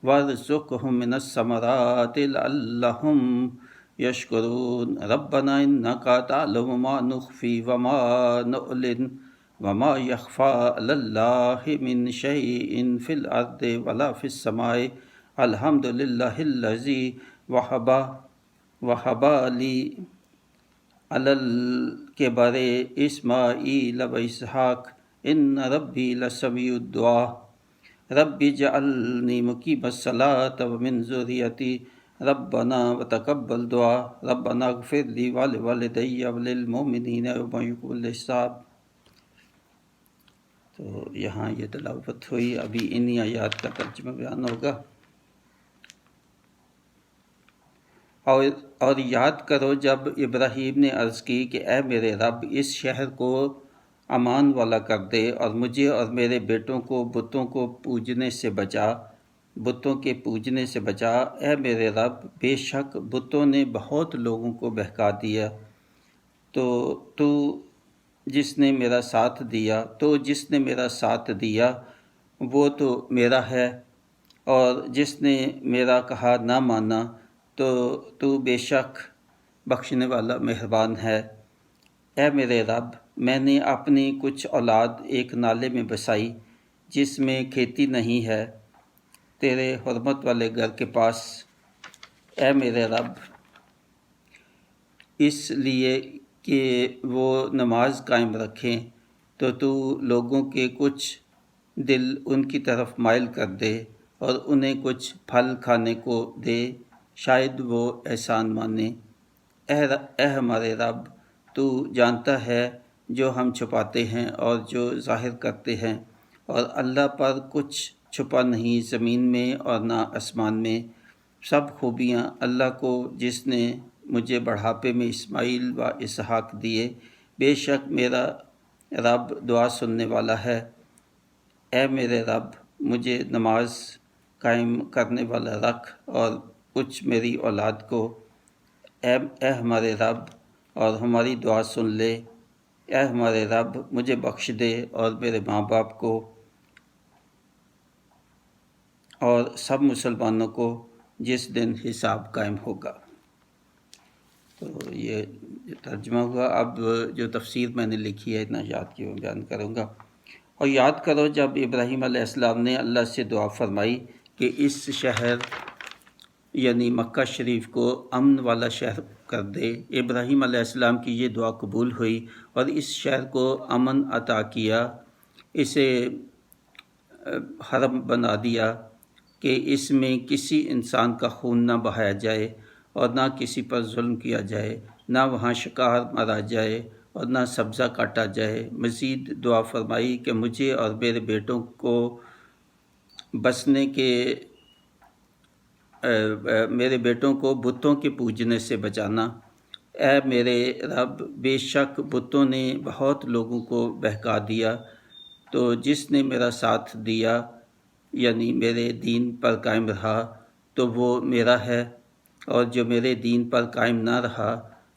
وارزقهم من الثمرات لعلهم يشكرون ربنا إنك تعلم ما نخفي وما نعلن وما يخفى على الله من شيء في الأرض ولا في السماء الحمد لله الذي وهب لي على الكبر إسماعيل وإسحاق إن ربي لسميع الدعاء رب اجعلني مقيم الصلاة ومن ذريتي ربنا وتقبل دعاء ربنا اغفر لي ولوالدي وللمؤمنين يوم يقوم الحساب۔ تو یہاں یہ تلاوت ہوئی، ابھی انہی آیات کا ترجمہ بیان ہوگا۔ اور یاد کرو جب ابراہیم نے عرض کی کہ اے میرے رب اس شہر کو امان والا کر دے اور مجھے اور میرے بیٹوں کو بتوں کے پوجنے سے بچا۔ اے میرے رب بے شک بتوں نے بہت لوگوں کو بہکا دیا، تو جس نے میرا ساتھ دیا وہ تو میرا ہے، اور جس نے میرا کہا نہ مانا تو بے شک بخشنے والا مہربان ہے۔ اے میرے رب میں نے اپنی کچھ اولاد ایک نالے میں بسائی جس میں کھیتی نہیں ہے تیرے حرمت والے گھر کے پاس۔ اے میرے رب اس لیے کہ وہ نماز قائم رکھیں تو لوگوں کے کچھ دل ان کی طرف مائل کر دے اور انہیں کچھ پھل کھانے کو دے، شاید وہ احسان مانے۔ اے ہمارے رب تو جانتا ہے جو ہم چھپاتے ہیں اور جو ظاہر کرتے ہیں، اور اللہ پر کچھ چھپا نہیں زمین میں اور نہ آسمان میں۔ سب خوبیاں اللہ کو جس نے مجھے بڑھاپے میں اسماعیل و اسحاق دیے، بے شک میرا رب دعا سننے والا ہے۔ اے میرے رب مجھے نماز قائم کرنے والا رکھ اور کچھ میری اولاد کو۔ اے ہمارے رب اور ہماری دعا سن لے۔ اے ہمارے رب مجھے بخش دے اور میرے ماں باپ کو اور سب مسلمانوں کو جس دن حساب قائم ہوگا۔ تو یہ ترجمہ ہوا۔ اب جو تفسیر میں نے لکھی ہے اتنا یاد کی وہ بیان کروں گا۔ اور یاد کرو جب ابراہیم علیہ السلام نے اللہ سے دعا فرمائی کہ اس شہر یعنی مکہ شریف کو امن والا شہر کر دے۔ ابراہیم علیہ السلام کی یہ دعا قبول ہوئی اور اس شہر کو امن عطا کیا، اسے حرم بنا دیا کہ اس میں کسی انسان کا خون نہ بہایا جائے اور نہ کسی پر ظلم کیا جائے، نہ وہاں شکار مارا جائے اور نہ سبزہ کاٹا جائے۔ مزید دعا فرمائی کہ مجھے اور میرے بیٹوں کو میرے بیٹوں کو بتوں کے پوجنے سے بچانا۔ اے میرے رب بے شک بتوں نے بہت لوگوں کو بہکا دیا، تو جس نے میرا ساتھ دیا یعنی میرے دین پر قائم رہا تو وہ میرا ہے، اور جو میرے دین پر قائم نہ رہا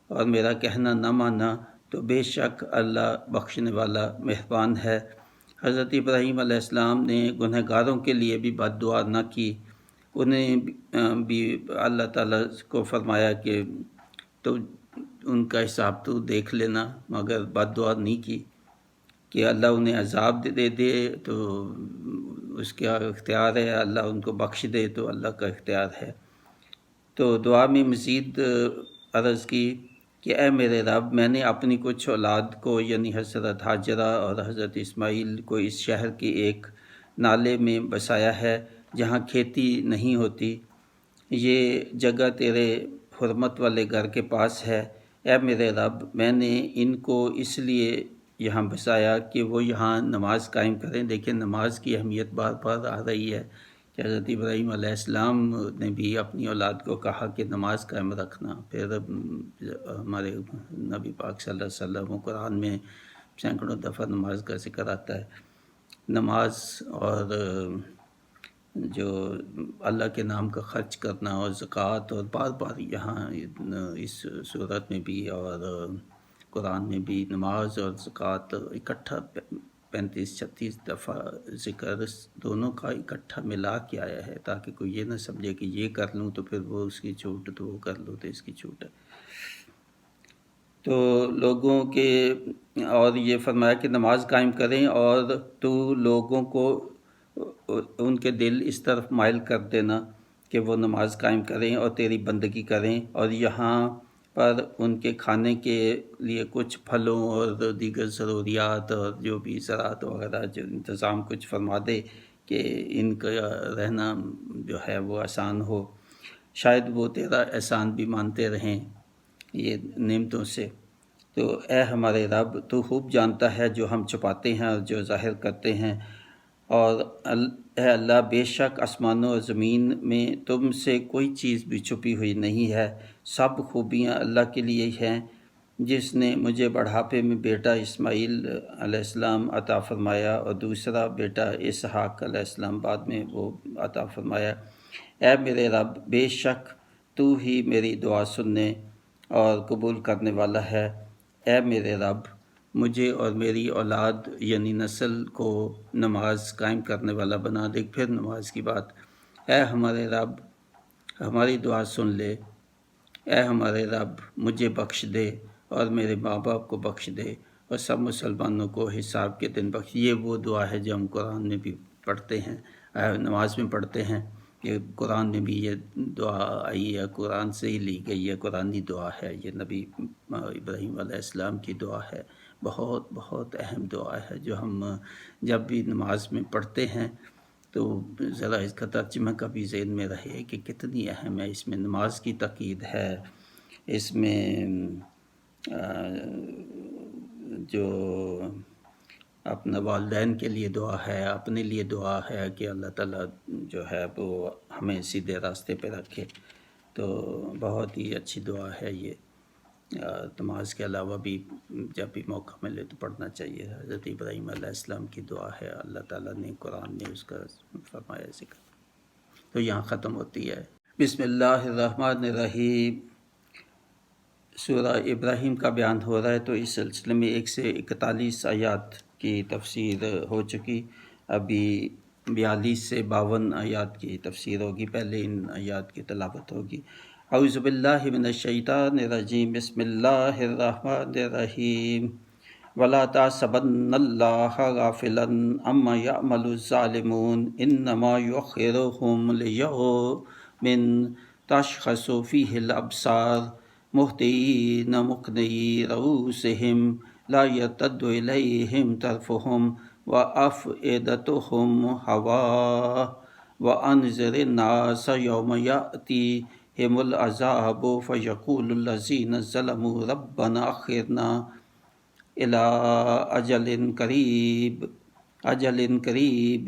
اور میرا کہنا نہ مانا تو بے شک اللہ بخشنے والا مہربان ہے۔ حضرت ابراہیم علیہ السلام نے گنہگاروں کے لیے بھی بد دعا نہ کی، انہیں بھی اللہ تعالیٰ کو فرمایا کہ تو ان کا حساب تو دیکھ لینا، مگر بد دعا نہیں کی کہ اللہ انہیں عذاب دے دے تو اس کا اختیار ہے، اللہ ان کو بخش دے تو اللہ کا اختیار ہے۔ تو دعا میں مزید عرض کی کہ اے میرے رب میں نے اپنی کچھ اولاد کو یعنی حضرت حاجرہ اور حضرت اسماعیل کو اس شہر کے ایک نالے میں بسایا ہے جہاں کھیتی نہیں ہوتی، یہ جگہ تیرے حرمت والے گھر کے پاس ہے۔ اے میرے رب میں نے ان کو اس لیے یہاں بسایا کہ وہ یہاں نماز قائم کریں۔ دیکھیں نماز کی اہمیت بار بار آ رہی ہے کہ حضرت ابراہیم علیہ السلام نے بھی اپنی اولاد کو کہا کہ نماز قائم رکھنا. پھر ہمارے نبی پاک صلی اللہ علیہ وسلم قرآن میں سینکڑوں دفعہ نماز کا ذکر آتا ہے. نماز اور جو اللہ کے نام کا خرچ کرنا اور زکوٰۃ، اور بار بار یہاں اس صورت میں بھی اور قرآن میں بھی نماز اور زکوٰۃ اکٹھا 35-36 دفعہ ذکر دونوں کا اکٹھا ملا کے آیا ہے، تاکہ کوئی یہ نہ سمجھے کہ یہ کر لوں تو پھر وہ اس کی چھوٹ، تو وہ کر لوں تو اس کی چھوٹ ہے. تو لوگوں کے، اور یہ فرمایا کہ نماز قائم کریں اور تو لوگوں کو ان کے دل اس طرف مائل کر دینا کہ وہ نماز قائم کریں اور تیری بندگی کریں، اور یہاں پر ان کے کھانے کے لیے کچھ پھلوں اور دیگر ضروریات اور جو بھی زراعت وغیرہ جو انتظام کچھ فرما دے کہ ان کا رہنا جو ہے وہ آسان ہو. شاید وہ تیرا احسان بھی مانتے رہیں یہ نعمتوں سے. تو اے ہمارے رب، تو خوب جانتا ہے جو ہم چھپاتے ہیں اور جو ظاہر کرتے ہیں، اور اے اللہ، بے شک آسمانوں اور زمین میں تم سے کوئی چیز بھی چھپی ہوئی نہیں ہے. سب خوبیاں اللہ کے لیے ہیں، جس نے مجھے بڑھاپے میں بیٹا اسماعیل علیہ السلام عطا فرمایا اور دوسرا بیٹا اسحاق علیہ السلام بعد میں وہ عطا فرمایا. اے میرے رب، بے شک تو ہی میری دعا سننے اور قبول کرنے والا ہے. اے میرے رب، مجھے اور میری اولاد یعنی نسل کو نماز قائم کرنے والا بنا دے. پھر نماز کی بات. اے ہمارے رب، ہماری دعا سن لے. اے ہمارے رب، مجھے بخش دے اور میرے ماں باپ کو بخش دے اور سب مسلمانوں کو حساب کے دن بخش. یہ وہ دعا ہے جو ہم قرآن میں بھی پڑھتے ہیں، نماز میں پڑھتے ہیں. یہ قرآن میں بھی یہ دعا آئی ہے، قرآن سے ہی لی گئی ہے، قرآنی دعا ہے. یہ نبی ابراہیم علیہ السلام کی دعا ہے. بہت بہت اہم دعا ہے جو ہم جب بھی نماز میں پڑھتے ہیں تو ذرا اس کا ترجمہ کا بھی ذہن میں رہے کہ کتنی اہم ہے. اس میں نماز کی تاکید ہے، اس میں جو اپنے والدین کے لیے دعا ہے، اپنے لیے دعا ہے کہ اللہ تعالیٰ جو ہے وہ ہمیں سیدھے راستے پہ رکھے. تو بہت ہی اچھی دعا ہے یہ. نماز کے علاوہ بھی جب بھی موقع ملے تو پڑھنا چاہیے. حضرت ابراہیم علیہ السلام کی دعا ہے، اللہ تعالیٰ نے قرآن میں اس کا فرمایا ذکر. تو یہاں ختم ہوتی ہے. بسم اللہ الرحمن الرحیم. سورہ ابراہیم کا بیان ہو رہا ہے، تو اس سلسلے میں 1 سے 41 آیات کی تفسیر ہو چکی. ابھی 42 سے 52 آیات کی تفسیر ہوگی. پہلے ان آیات کی تلاوت ہوگی. اعوذ باللہ من الشیطان الرجیم. بسم اللہ الرحمن الرحیم. وَلَا تَحْسَبَنَّ اللَّهَ غَافِلًا عَمَّا يَعْمَلُ الظَّالِمُونَ إِنَّمَا يُؤَخِّرُهُمْ لِيَوْمٍ تَشْخَصُ فِيهِ الْأَبْصَارُ مُهْطِعِينَ مُقْنِعِي رُءُوسِهِمْ لَا يَرْتَدُّ إِلَيْهِمْ طَرْفُهُمْ وَأَفْئِدَتُهُمْ هَوَاءٌ وَأَنذِرِ النَّاسَ يَوْمَ يَأْتِيهِمُ الْعَذَابُ فَيَقُولُ الَّذِينَ ظَلَمُوا رَبَّنَا أَخِّرْنَا إِلَىٰ أَجَلٍ قَرِيبٍ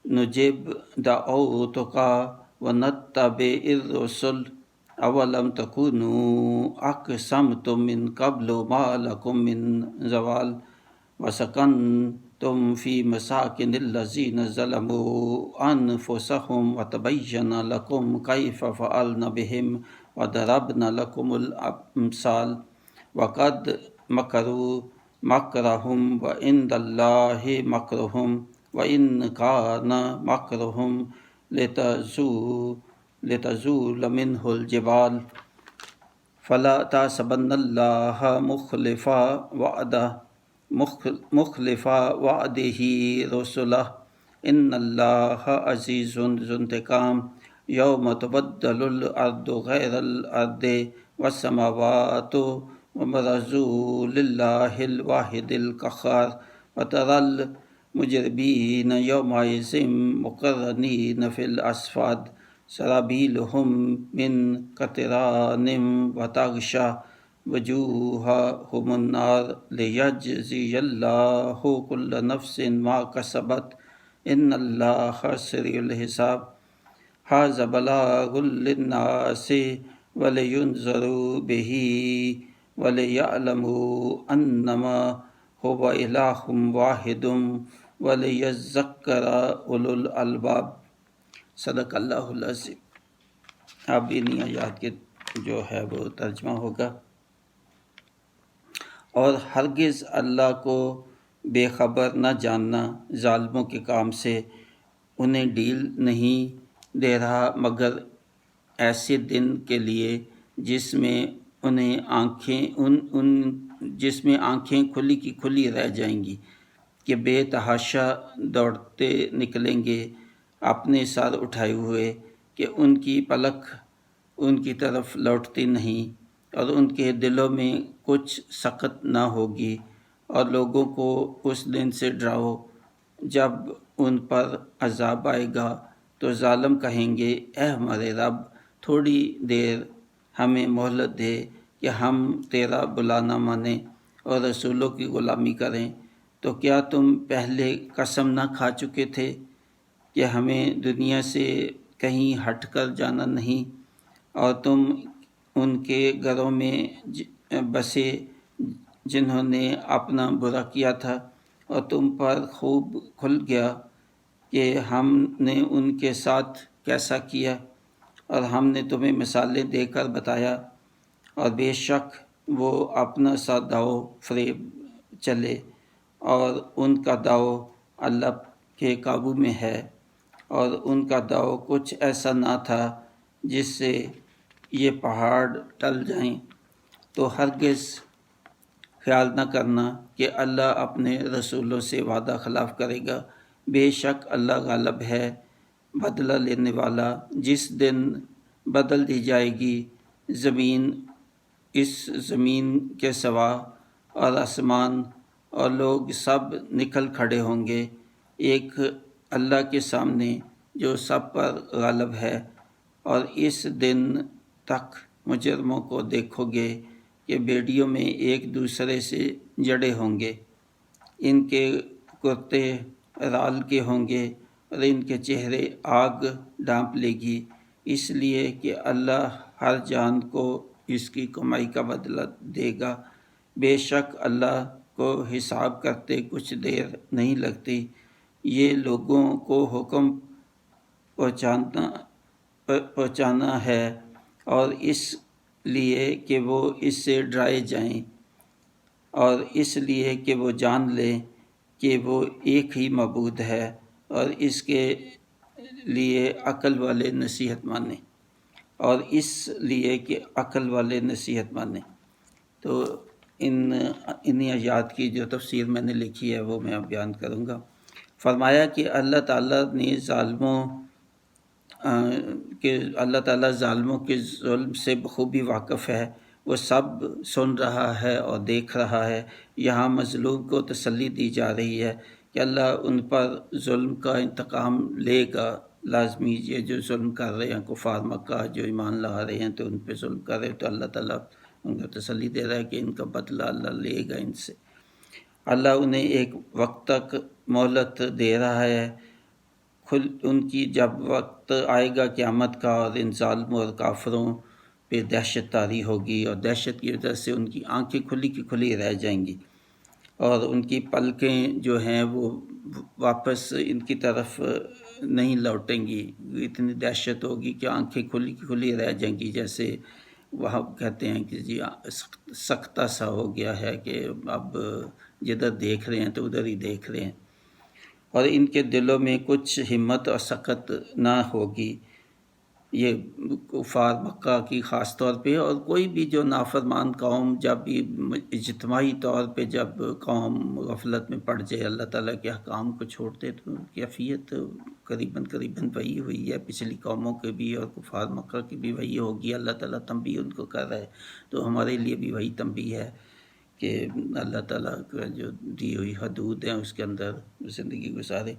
نُجِبْ دَعْوَتَكَ وَنَتَّبِعِ الرُّسُلَ أَوَلَمْ تَكُونُوا أَقْسَمْتُم مِّن قَبْلُ مَا لَكُم مِّن زَوَالٍ وَسَكَنتُمْ فِي مَسَاكِنِ الَّذِينَ ظَلَمُوا أَنفُسَهُمْ وَتَبَيَّنَ لَكُمْ كَيْفَ فَعَلْنَا بِهِمْ وَضَرَبْنَا لَكُمُ الْأَمْثَالَ وَقَدْ مَكَرُوا مَكْرَهُمْ وَعِندَ اللَّهِ مَكْرُهُمْ وَإِنْ كَانَ مَكْرُهُمْ لِتَزُولَ مِنْهُ الْجِبَالُ فَلَا تَحْسَبَنَّ اللَّهَ مُخْلِفَ وَعْدِهِ رُسُلَهُ إِنَّ اللَّهَ عَزِيزٌ ذُو انتقام. يَوْمَ تُبَدَّلُ الْأَرْضُ غَيْرَ الْأَرْضِ وَالسَّمَاوَاتُ وَبَرَزُوا لِلَّهِ الْوَاحِدِ الْقَهَّارِ وَتَرَى الْمُجْرِمِينَ يَوْمَئِذٍ مُقَرَّنِينَ فِي الْأَصْفَادِ سَرَابِيلُهُم مِّن قَطِرَانٍ وَتَغْشَىٰ وُجُوهَهُمُ النَّارُ لِيَجْزِيَ اللَّهُ كُلَّ نَفْسٍ مَا كَسَبَتْ ان اللہ سریع الحساب ھذا بلاغ للناس ولینذروا بہ ولیعلموا انما هو الہ واحد ولیذکر اولو الالباب۔ صدق اللہ العظیم۔ اب انہی آیات کے جو ہے وہ ترجمہ ہوگا۔ اور ہرگز اللہ کو بے خبر نہ جاننا ظالموں کے کام سے انہیں ڈھیل نہیں دے رہا، مگر ایسے دن کے لیے جس میں انہیں جس میں آنکھیں کھلی کی کھلی رہ جائیں گی کہ بے تحاشا دوڑتے نکلیں گے اپنے سر اٹھائے ہوئے کہ ان کی پلک ان کی طرف لوٹتی نہیں، اور ان کے دلوں میں کچھ سخت نہ ہوگی۔ اور لوگوں کو اس دن سے ڈراؤ جب ان پر عذاب آئے گا تو ظالم کہیں گے، اے ہمارے رب، تھوڑی دیر ہمیں مہلت دے کہ ہم تیرا بلانا مانیں اور رسولوں کی غلامی کریں۔ تو کیا تم پہلے قسم نہ کھا چکے تھے کہ ہمیں دنیا سے کہیں ہٹ کر جانا نہیں؟ اور تم ان کے گھروں میں بسے جنہوں نے اپنا برا کیا تھا، اور تم پر خوب کھل گیا کہ ہم نے ان کے ساتھ کیسا کیا، اور ہم نے تمہیں مثالیں دے کر بتایا، اور بے شک وہ اپنا سا داؤ فریب چلے، اور ان کا داؤ اللہ کے قابو میں ہے، اور ان کا داؤ کچھ ایسا نہ تھا جس سے یہ پہاڑ ٹل جائیں۔ تو ہرگز خیال نہ کرنا کہ اللہ اپنے رسولوں سے وعدہ خلاف کرے گا، بے شک اللہ غالب ہے، بدلہ لینے والا۔ جس دن بدل دی جائے گی زمین اس زمین کے سوا اور آسمان، اور لوگ سب نکل کھڑے ہوں گے ایک اللہ کے سامنے جو سب پر غالب ہے۔ اور اس دن تک مجرموں کو دیکھو گے کہ بیڑیوں میں ایک دوسرے سے جڑے ہوں گے، ان کے کرتے رال کے ہوں گے اور ان کے چہرے آگ ڈانپ لے گی، اس لیے کہ اللہ ہر جان کو اس کی کمائی کا بدلہ دے گا۔ بے شک اللہ کو حساب کرتے کچھ دیر نہیں لگتی۔ یہ لوگوں کو حکم پہنچانا ہے، اور اس لیے کہ وہ اس سے ڈرائے جائیں، اور اس لیے کہ وہ جان لیں کہ وہ ایک ہی معبود ہے، اور اس کے لیے عقل والے نصیحت مانیں، اور اس لیے کہ عقل والے نصیحت مانیں۔ تو انہی آیات کی جو تفسیر میں نے لکھی ہے وہ میں اب بیان کروں گا۔ فرمایا کہ اللہ تعالیٰ ظالموں کے ظلم سے بخوبی واقف ہے، وہ سب سن رہا ہے اور دیکھ رہا ہے۔ یہاں مظلوم کو تسلی دی جا رہی ہے کہ اللہ ان پر ظلم کا انتقام لے گا، لازمی۔ یہ جو ظلم کر رہے ہیں کفار مکہ، جو ایمان لا رہے ہیں تو ان پہ ظلم کر رہے ہیں، تو اللہ تعالیٰ ان کو تسلی دے رہا ہے کہ ان کا بدلہ اللہ لے گا ان سے۔ اللہ انہیں ایک وقت تک مہلت دے رہا ہے، ان کی جب وقت آئے گا قیامت کا، اور ان ظالموں اور کافروں پہ دہشت طاری ہوگی، اور دہشت کی وجہ سے ان کی آنکھیں کھلی کی کھلی رہ جائیں گی، اور ان کی پلکیں جو ہیں وہ واپس ان کی طرف نہیں لوٹیں گی۔ اتنی دہشت ہوگی کہ آنکھیں کھلی کی کھلی رہ جائیں گی، جیسے وہ کہتے ہیں کہ جی سختہ سا ہو گیا ہے کہ اب جدھر دیکھ رہے ہیں تو ادھر ہی دیکھ رہے ہیں، اور ان کے دلوں میں کچھ ہمت اور سخت نہ ہوگی۔ یہ کفار مکہ کی خاص طور پہ، اور کوئی بھی جو نافرمان قوم جب بھی اجتماعی طور پہ جب قوم غفلت میں پڑ جائے، اللہ تعالیٰ کے احکام کو چھوڑتے، تو کیفیت قریباً وہی ہوئی ہے پچھلی قوموں کے بھی، اور کفار مکہ کی بھی وہی ہوگی۔ اللہ تعالیٰ تنبیہ ان کو کر رہا ہے، تو ہمارے لیے بھی وہی تنبیہ ہے کہ اللہ تعالیٰ کا جو دی ہوئی حدود ہیں اس کے اندر زندگی گزارے۔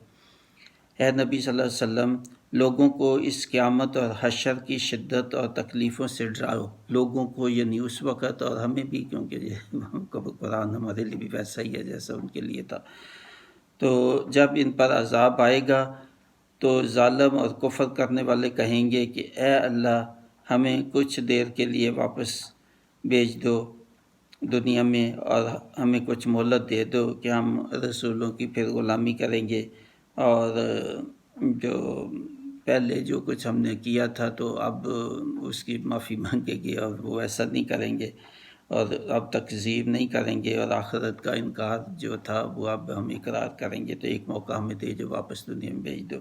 اے نبی صلی اللہ علیہ وسلم، لوگوں کو اس قیامت اور حشر کی شدت اور تکلیفوں سے ڈراؤ۔ لوگوں کو یعنی اس وقت، اور ہمیں بھی، کیونکہ قرآن ہمارے لیے بھی ویسا ہی ہے جیسا ان کے لیے تھا۔ تو جب ان پر عذاب آئے گا تو ظالم اور کفر کرنے والے کہیں گے کہ اے اللہ ہمیں کچھ دیر کے لیے واپس بھیج دو دنیا میں، اور ہمیں کچھ مہلت دے دو کہ ہم رسولوں کی پھر غلامی کریں گے، اور جو پہلے جو کچھ ہم نے کیا تھا تو اب اس کی معافی مانگے گے، اور وہ ایسا نہیں کریں گے، اور اب تکذیب نہیں کریں گے، اور آخرت کا انکار جو تھا وہ اب ہم اقرار کریں گے، تو ایک موقع ہمیں دے جو واپس دنیا میں بھیج دو۔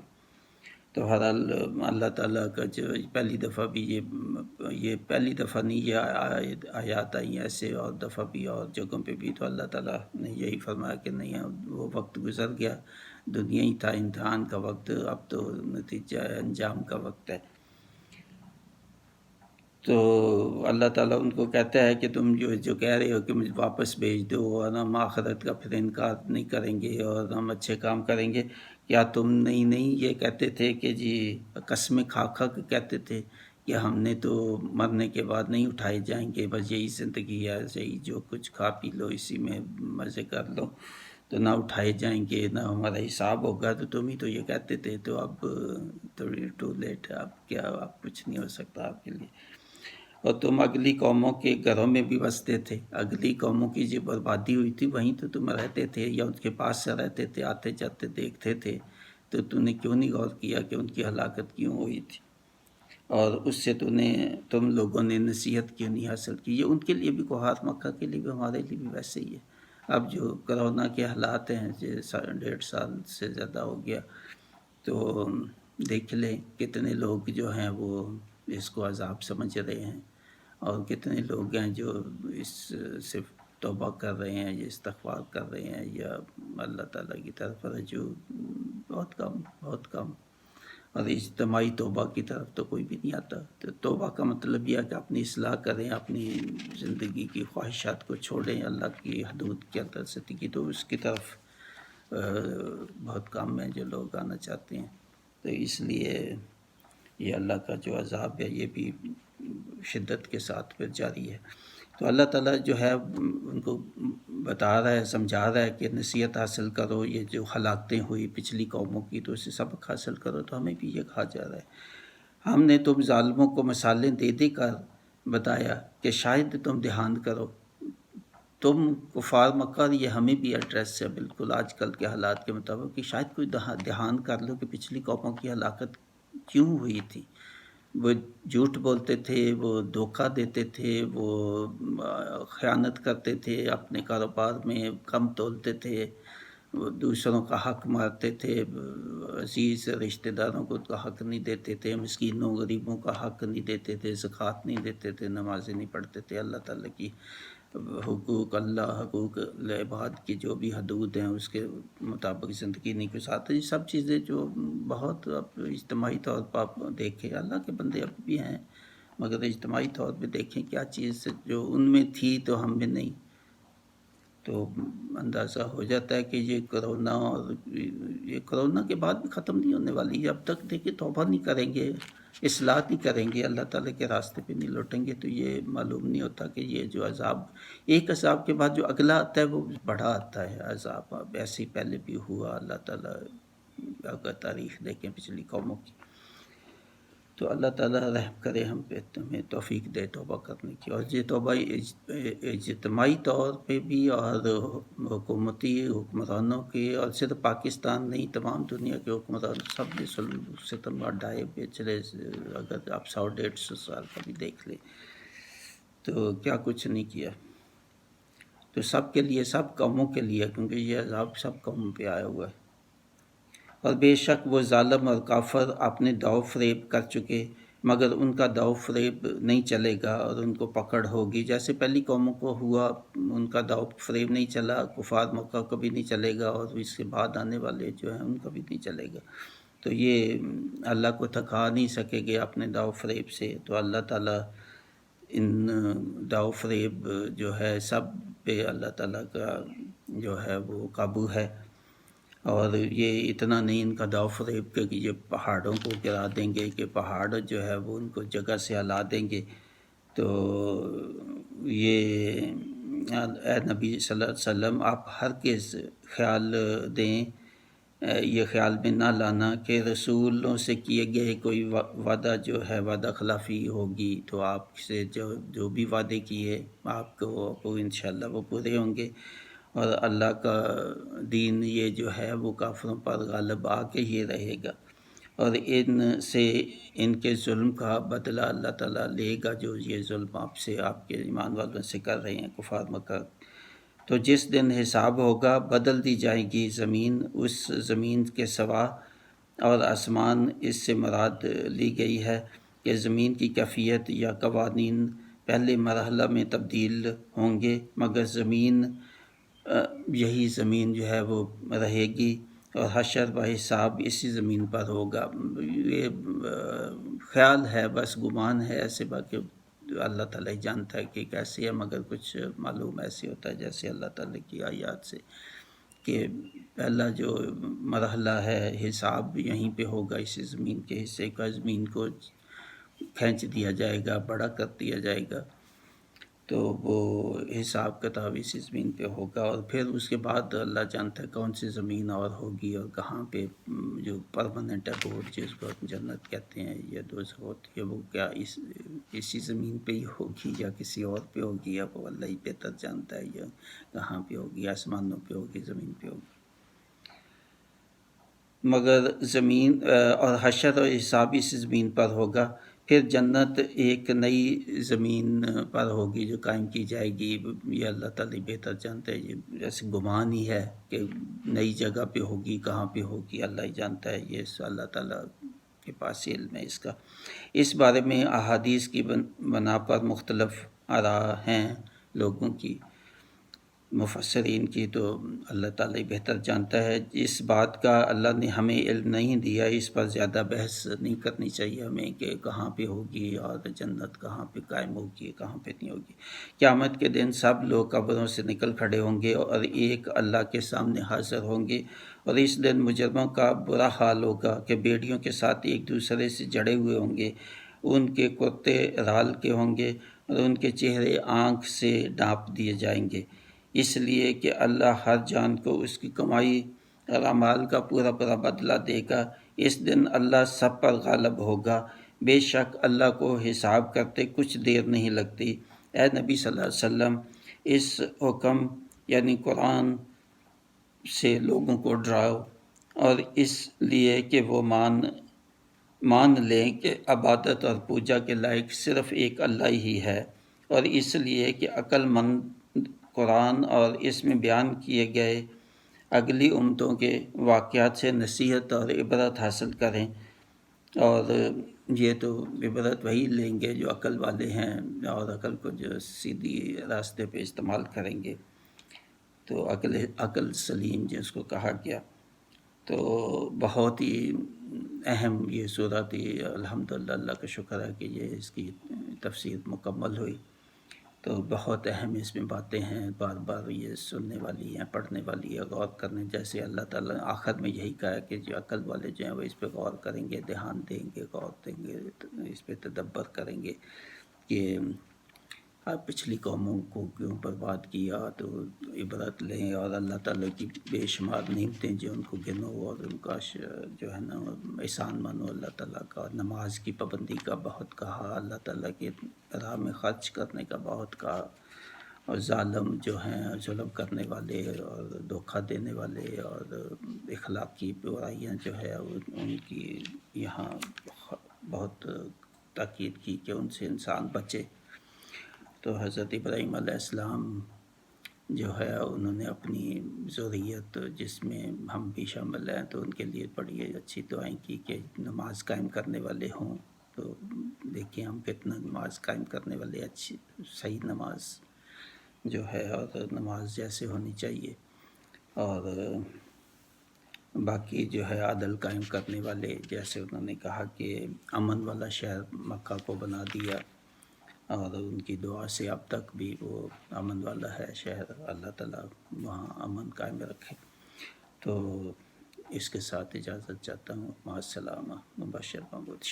تو بہرحال اللہ تعالیٰ کا جو پہلی دفعہ بھی یہ پہلی دفعہ نہیں، یہ آیات آئی ایسے اور دفعہ بھی اور جگہوں پہ بھی، تو اللہ تعالیٰ نے یہی فرمایا کہ نہیں، وہ وقت گزر گیا، دنیا ہی تھا امتحان کا وقت، اب تو نتیجہ انجام کا وقت ہے۔ تو اللہ تعالیٰ ان کو کہتا ہے کہ تم جو کہہ رہے ہو کہ مجھے واپس بھیج دو اور ہم آخرت کا پھر انکار نہیں کریں گے اور ہم اچھے کام کریں گے، کیا تم نہیں یہ کہتے تھے کہ جی قسمیں کھا کھا کے کہتے تھے کہ ہم نے تو مرنے کے بعد نہیں اٹھائے جائیں گے، بس یہی زندگی ہے، یہی جو کچھ کھا پی لو اسی میں مزے کر لو، تو نہ اٹھائے جائیں گے نہ ہمارا حساب ہوگا، تو تم ہی تو یہ کہتے تھے، تو اب تو ٹو لیٹ، اب کیا، اب کچھ نہیں ہو سکتا آپ کے لیے، اور تم اگلی قوموں کے گھروں میں بھی بستے تھے، اگلی قوموں کی جو بربادی ہوئی تھی وہیں تو تم رہتے تھے یا ان کے پاس سے رہتے تھے، آتے جاتے دیکھتے تھے، تو تم نے کیوں نہیں غور کیا کہ ان کی ہلاکت کیوں ہوئی تھی، اور اس سے تم لوگوں نے نصیحت کیوں نہیں حاصل کی۔ یہ ان کے لیے بھی کوہات مکہ کے لیے بھی ہمارے لیے بھی ویسے ہی ہے۔ اب جو کرونا کے حالات ہیں، 1.5 سال سے زیادہ ہو گیا، تو دیکھ لیں کتنے لوگ جو ہیں وہ اس کو عذاب سمجھ رہے ہیں، اور کتنے لوگ ہیں جو اس صرف توبہ کر رہے ہیں یا استغفار کر رہے ہیں یا اللہ تعالیٰ کی طرف رجوع، بہت کم بہت کم، اور اجتماعی توبہ کی طرف تو کوئی بھی نہیں آتا۔ تو توبہ کا مطلب یہ ہے کہ اپنی اصلاح کریں، اپنی زندگی کی خواہشات کو چھوڑیں، اللہ کی حدود کے اندر زندگی، تو اس کی طرف بہت کم ہیں جو لوگ آنا چاہتے ہیں۔ تو اس لیے یہ اللہ کا جو عذاب ہے یہ بھی شدت کے ساتھ پھر جاری ہے۔ تو اللہ تعالیٰ جو ہے ان کو بتا رہا ہے، سمجھا رہا ہے کہ نصیحت حاصل کرو، یہ جو ہلاکتیں ہوئی پچھلی قوموں کی تو اسے سبق حاصل کرو، تو ہمیں بھی یہ کہا جا رہا ہے۔ ہم نے تم ظالموں کو مثالیں دے دے کر بتایا کہ شاید تم دھیان کرو۔ تم کفار مکہ، یہ ہمیں بھی ایڈریس ہے بالکل آج کل کے حالات کے مطابق، کہ شاید کوئی دھیان کر لو کہ پچھلی قوموں کی ہلاکت کیوں ہوئی تھی۔ وہ جھوٹ بولتے تھے، وہ دھوکہ دیتے تھے، وہ خیانت کرتے تھے، اپنے کاروبار میں کم تولتے تھے، وہ دوسروں کا حق مارتے تھے، عزیز رشتہ داروں کو کا حق نہیں دیتے تھے، مسکینوں غریبوں کا حق نہیں دیتے تھے، زکوٰۃ نہیں دیتے تھے، نمازیں نہیں پڑھتے تھے، اللہ تعالیٰ کی حقوق العباد کی جو بھی حدود ہیں اس کے مطابق زندگی نہیں گزارتے۔ یہ سب چیزیں جو بہت اب اجتماعی طور پر آپ دیکھیں، اللہ کے بندے اب بھی ہیں، مگر اجتماعی طور پہ دیکھیں کیا چیز جو ان میں تھی تو ہم میں نہیں، تو اندازہ ہو جاتا ہے کہ یہ کرونا کے بعد بھی ختم نہیں ہونے والی، جب تک دیکھیں توبہ نہیں کریں گے، اصلاح نہیں کریں گے، اللہ تعالیٰ کے راستے پہ نہیں لوٹیں گے، تو یہ معلوم نہیں ہوتا کہ یہ جو عذاب، ایک عذاب کے بعد جو اگلا آتا ہے وہ بڑا آتا ہے عذاب۔ اب ایسے ہی پہلے بھی ہوا، اللہ تعالیٰ اگر تاریخ دیکھیں پچھلی قوموں کی، تو اللہ تعالیٰ رحم کرے ہم پہ، ہمیں توفیق دے توبہ کرنے کی، اور یہ توبہ اجتماعی طور پہ بھی اور حکومتی حکمرانوں کے، اور صرف پاکستان نہیں تمام دنیا کے حکمران سب نے ستم ڈھائے پچھلے، اگر آپ 100-150 سال کا بھی دیکھ لیں تو کیا کچھ نہیں کیا، تو سب کے لیے، سب قوموں کے لیے، کیونکہ یہ عذاب سب قوموں پہ آیا ہوا ہے۔ اور بے شک وہ ظالم اور کافر اپنے دو فریب کر چکے، مگر ان کا دو فریب نہیں چلے گا اور ان کو پکڑ ہوگی، جیسے پہلی قوموں کو ہوا، ان کا دو فریب نہیں چلا، کفار مکہ کو بھی نہیں چلے گا، اور اس کے بعد آنے والے جو ہیں ان کا بھی نہیں چلے گا، تو یہ اللہ کو تھکا نہیں سکے گے اپنے دو فریب سے، تو اللہ تعالیٰ ان دو فریب جو ہے سب پہ اللہ تعالیٰ کا جو ہے وہ قابو ہے، اور یہ اتنا نہیں ان کا دو فریب کہ یہ پہاڑوں کو گرا دیں گے، کہ پہاڑ جو ہے وہ ان کو جگہ سے ہلا دیں گے، تو یہ اے نبی صلی اللہ علیہ وسلم آپ ہرگز خیال دیں یہ خیال میں نہ لانا کہ رسولوں سے کیے گئے کوئی وعدہ جو ہے وعدہ خلافی ہوگی، تو آپ سے جو بھی وعدے کیے آپ کو وہ انشاءاللہ وہ پورے ہوں گے، اور اللہ کا دین یہ جو ہے وہ کافروں پر غالب آ کے ہی رہے گا، اور ان کے ظلم کا بدلہ اللہ تعالیٰ لے گا، جو یہ ظلم آپ سے آپ کے ایمان والوں سے کر رہے ہیں کفار مکہ۔ تو جس دن حساب ہوگا بدل دی جائے گی زمین، اس زمین کے سوا اور آسمان، اس سے مراد لی گئی ہے کہ زمین کی کیفیت یا قوانین پہلے مرحلہ میں تبدیل ہوں گے، مگر یہی زمین جو ہے وہ رہے گی، اور حشر و حساب اسی زمین پر ہوگا۔ یہ خیال ہے، بس گمان ہے ایسے، باقی اللہ تعالیٰ ہی جانتا ہے کہ کیسے ہے، مگر کچھ معلوم ایسے ہوتا ہے جیسے اللہ تعالیٰ کی آیات سے کہ پہلا جو مرحلہ ہے حساب یہیں پہ ہوگا، اسی زمین کے حصے کا، زمین کو کھینچ دیا جائے گا، بڑا کر دیا جائے گا، تو وہ حساب کتاب اسی زمین پہ ہوگا، اور پھر اس کے بعد اللہ جانتا ہے کون سی زمین اور ہوگی، اور کہاں پہ جو پرماننٹ ابوڈ جس کو جنت کہتے ہیں یا دوزخ ہوتی ہے، وہ کیا اسی زمین پہ ہی ہوگی یا کسی اور پہ ہوگی، یا وہ اللہ ہی بہتر جانتا ہے، یا کہاں پہ ہوگی، آسمانوں پہ ہوگی، زمین پہ ہوگی۔ مگر زمین اور حشر اور حساب اسی زمین پر ہوگا، پھر جنت ایک نئی زمین پر ہوگی جو قائم کی جائے گی، یہ اللہ تعالیٰ بہتر جانتا ہے، یہ جیسے گمان ہی ہے کہ نئی جگہ پہ ہوگی، کہاں پہ ہوگی اللہ ہی جانتا ہے، یہ اللہ تعالیٰ کے پاس علم ہے اس کا۔ اس بارے میں احادیث کی بنا پر مختلف آراء ہیں لوگوں کی، مفسرین کی، تو اللہ تعالیٰ ہی بہتر جانتا ہے۔ اس بات کا اللہ نے ہمیں علم نہیں دیا، اس پر زیادہ بحث نہیں کرنی چاہیے ہمیں کہ کہاں پہ ہوگی اور جنت کہاں پہ قائم ہوگی، کہاں پہ نہیں ہوگی۔ قیامت کے دن سب لوگ قبروں سے نکل کھڑے ہوں گے اور ایک اللہ کے سامنے حاضر ہوں گے، اور اس دن مجرموں کا برا حال ہوگا کہ بیڑیوں کے ساتھ ایک دوسرے سے جڑے ہوئے ہوں گے، ان کے کرتے رال کے ہوں گے اور ان کے چہرے آنکھ سے ڈانپ دیے جائیں گے، اس لیے کہ اللہ ہر جان کو اس کی کمائی اور اعمال کا پورا بدلہ دے گا۔ اس دن اللہ سب پر غالب ہوگا، بے شک اللہ کو حساب کرتے کچھ دیر نہیں لگتی۔ اے نبی صلی اللہ علیہ وسلم، اس حکم یعنی قرآن سے لوگوں کو ڈراؤ، اور اس لیے کہ وہ مان لیں کہ عبادت اور پوجا کے لائق صرف ایک اللہ ہی ہے، اور اس لیے کہ عقل مند قرآن اور اس میں بیان کیے گئے اگلی امتوں کے واقعات سے نصیحت اور عبرت حاصل کریں، اور یہ تو عبرت وہی لیں گے جو عقل والے ہیں، اور عقل کو جو سیدھی راستے پہ استعمال کریں گے، تو عقل سلیم جس کو کہا گیا۔ تو بہت ہی اہم یہ صورت تھی، الحمدللہ اللہ کا شکر ہے کہ یہ اس کی تفسیر مکمل ہوئی، تو بہت اہم اس میں باتیں ہیں، بار بار یہ سننے والی ہیں، پڑھنے والی ہے، غور کرنے جیسے۔ اللہ تعالیٰ نے آخر میں یہی کہا کہ جو عقل والے جو ہیں وہ اس پہ غور کریں گے، دھیان دیں گے، غور دیں گے، اس پہ تدبر کریں گے کہ پچھلی قوموں کو کیوں برباد کیا، تو عبرت لیں، اور اللہ تعالیٰ کی بے شمار نعمتیں جو ان کو گنو، اور ان کا جو ہے نا احسان مانو اللہ تعالیٰ کا۔ نماز کی پابندی کا بہت کہا، اللہ تعالیٰ کے راہ میں خرچ کرنے کا بہت کہا، اور ظالم جو ہیں، ظلم کرنے والے اور دھوکہ دینے والے اور اخلاقی برائیاں جو ہے ان کی یہاں بہت تاکید کی کہ ان سے انسان بچے۔ تو حضرت ابراہیم علیہ السلام جو ہے انہوں نے اپنی ذریت جس میں ہم بھی شامل ہیں، تو ان کے لیے بڑی اچھی دعائیں کی کہ نماز قائم کرنے والے ہوں۔ تو دیکھیں ہم کتنا نماز قائم کرنے والے، اچھی صحیح نماز جو ہے، اور نماز جیسے ہونی چاہیے، اور باقی جو ہے عدل قائم کرنے والے، جیسے انہوں نے کہا کہ امن والا شہر مکہ کو بنا دیا، اور ان کی دعا سے اب تک بھی وہ امن والا ہے شہر، اللہ تعالیٰ وہاں امن قائم رکھے۔ تو اس کے ساتھ اجازت چاہتا ہوں، مع السلامہ، مبشر محمود۔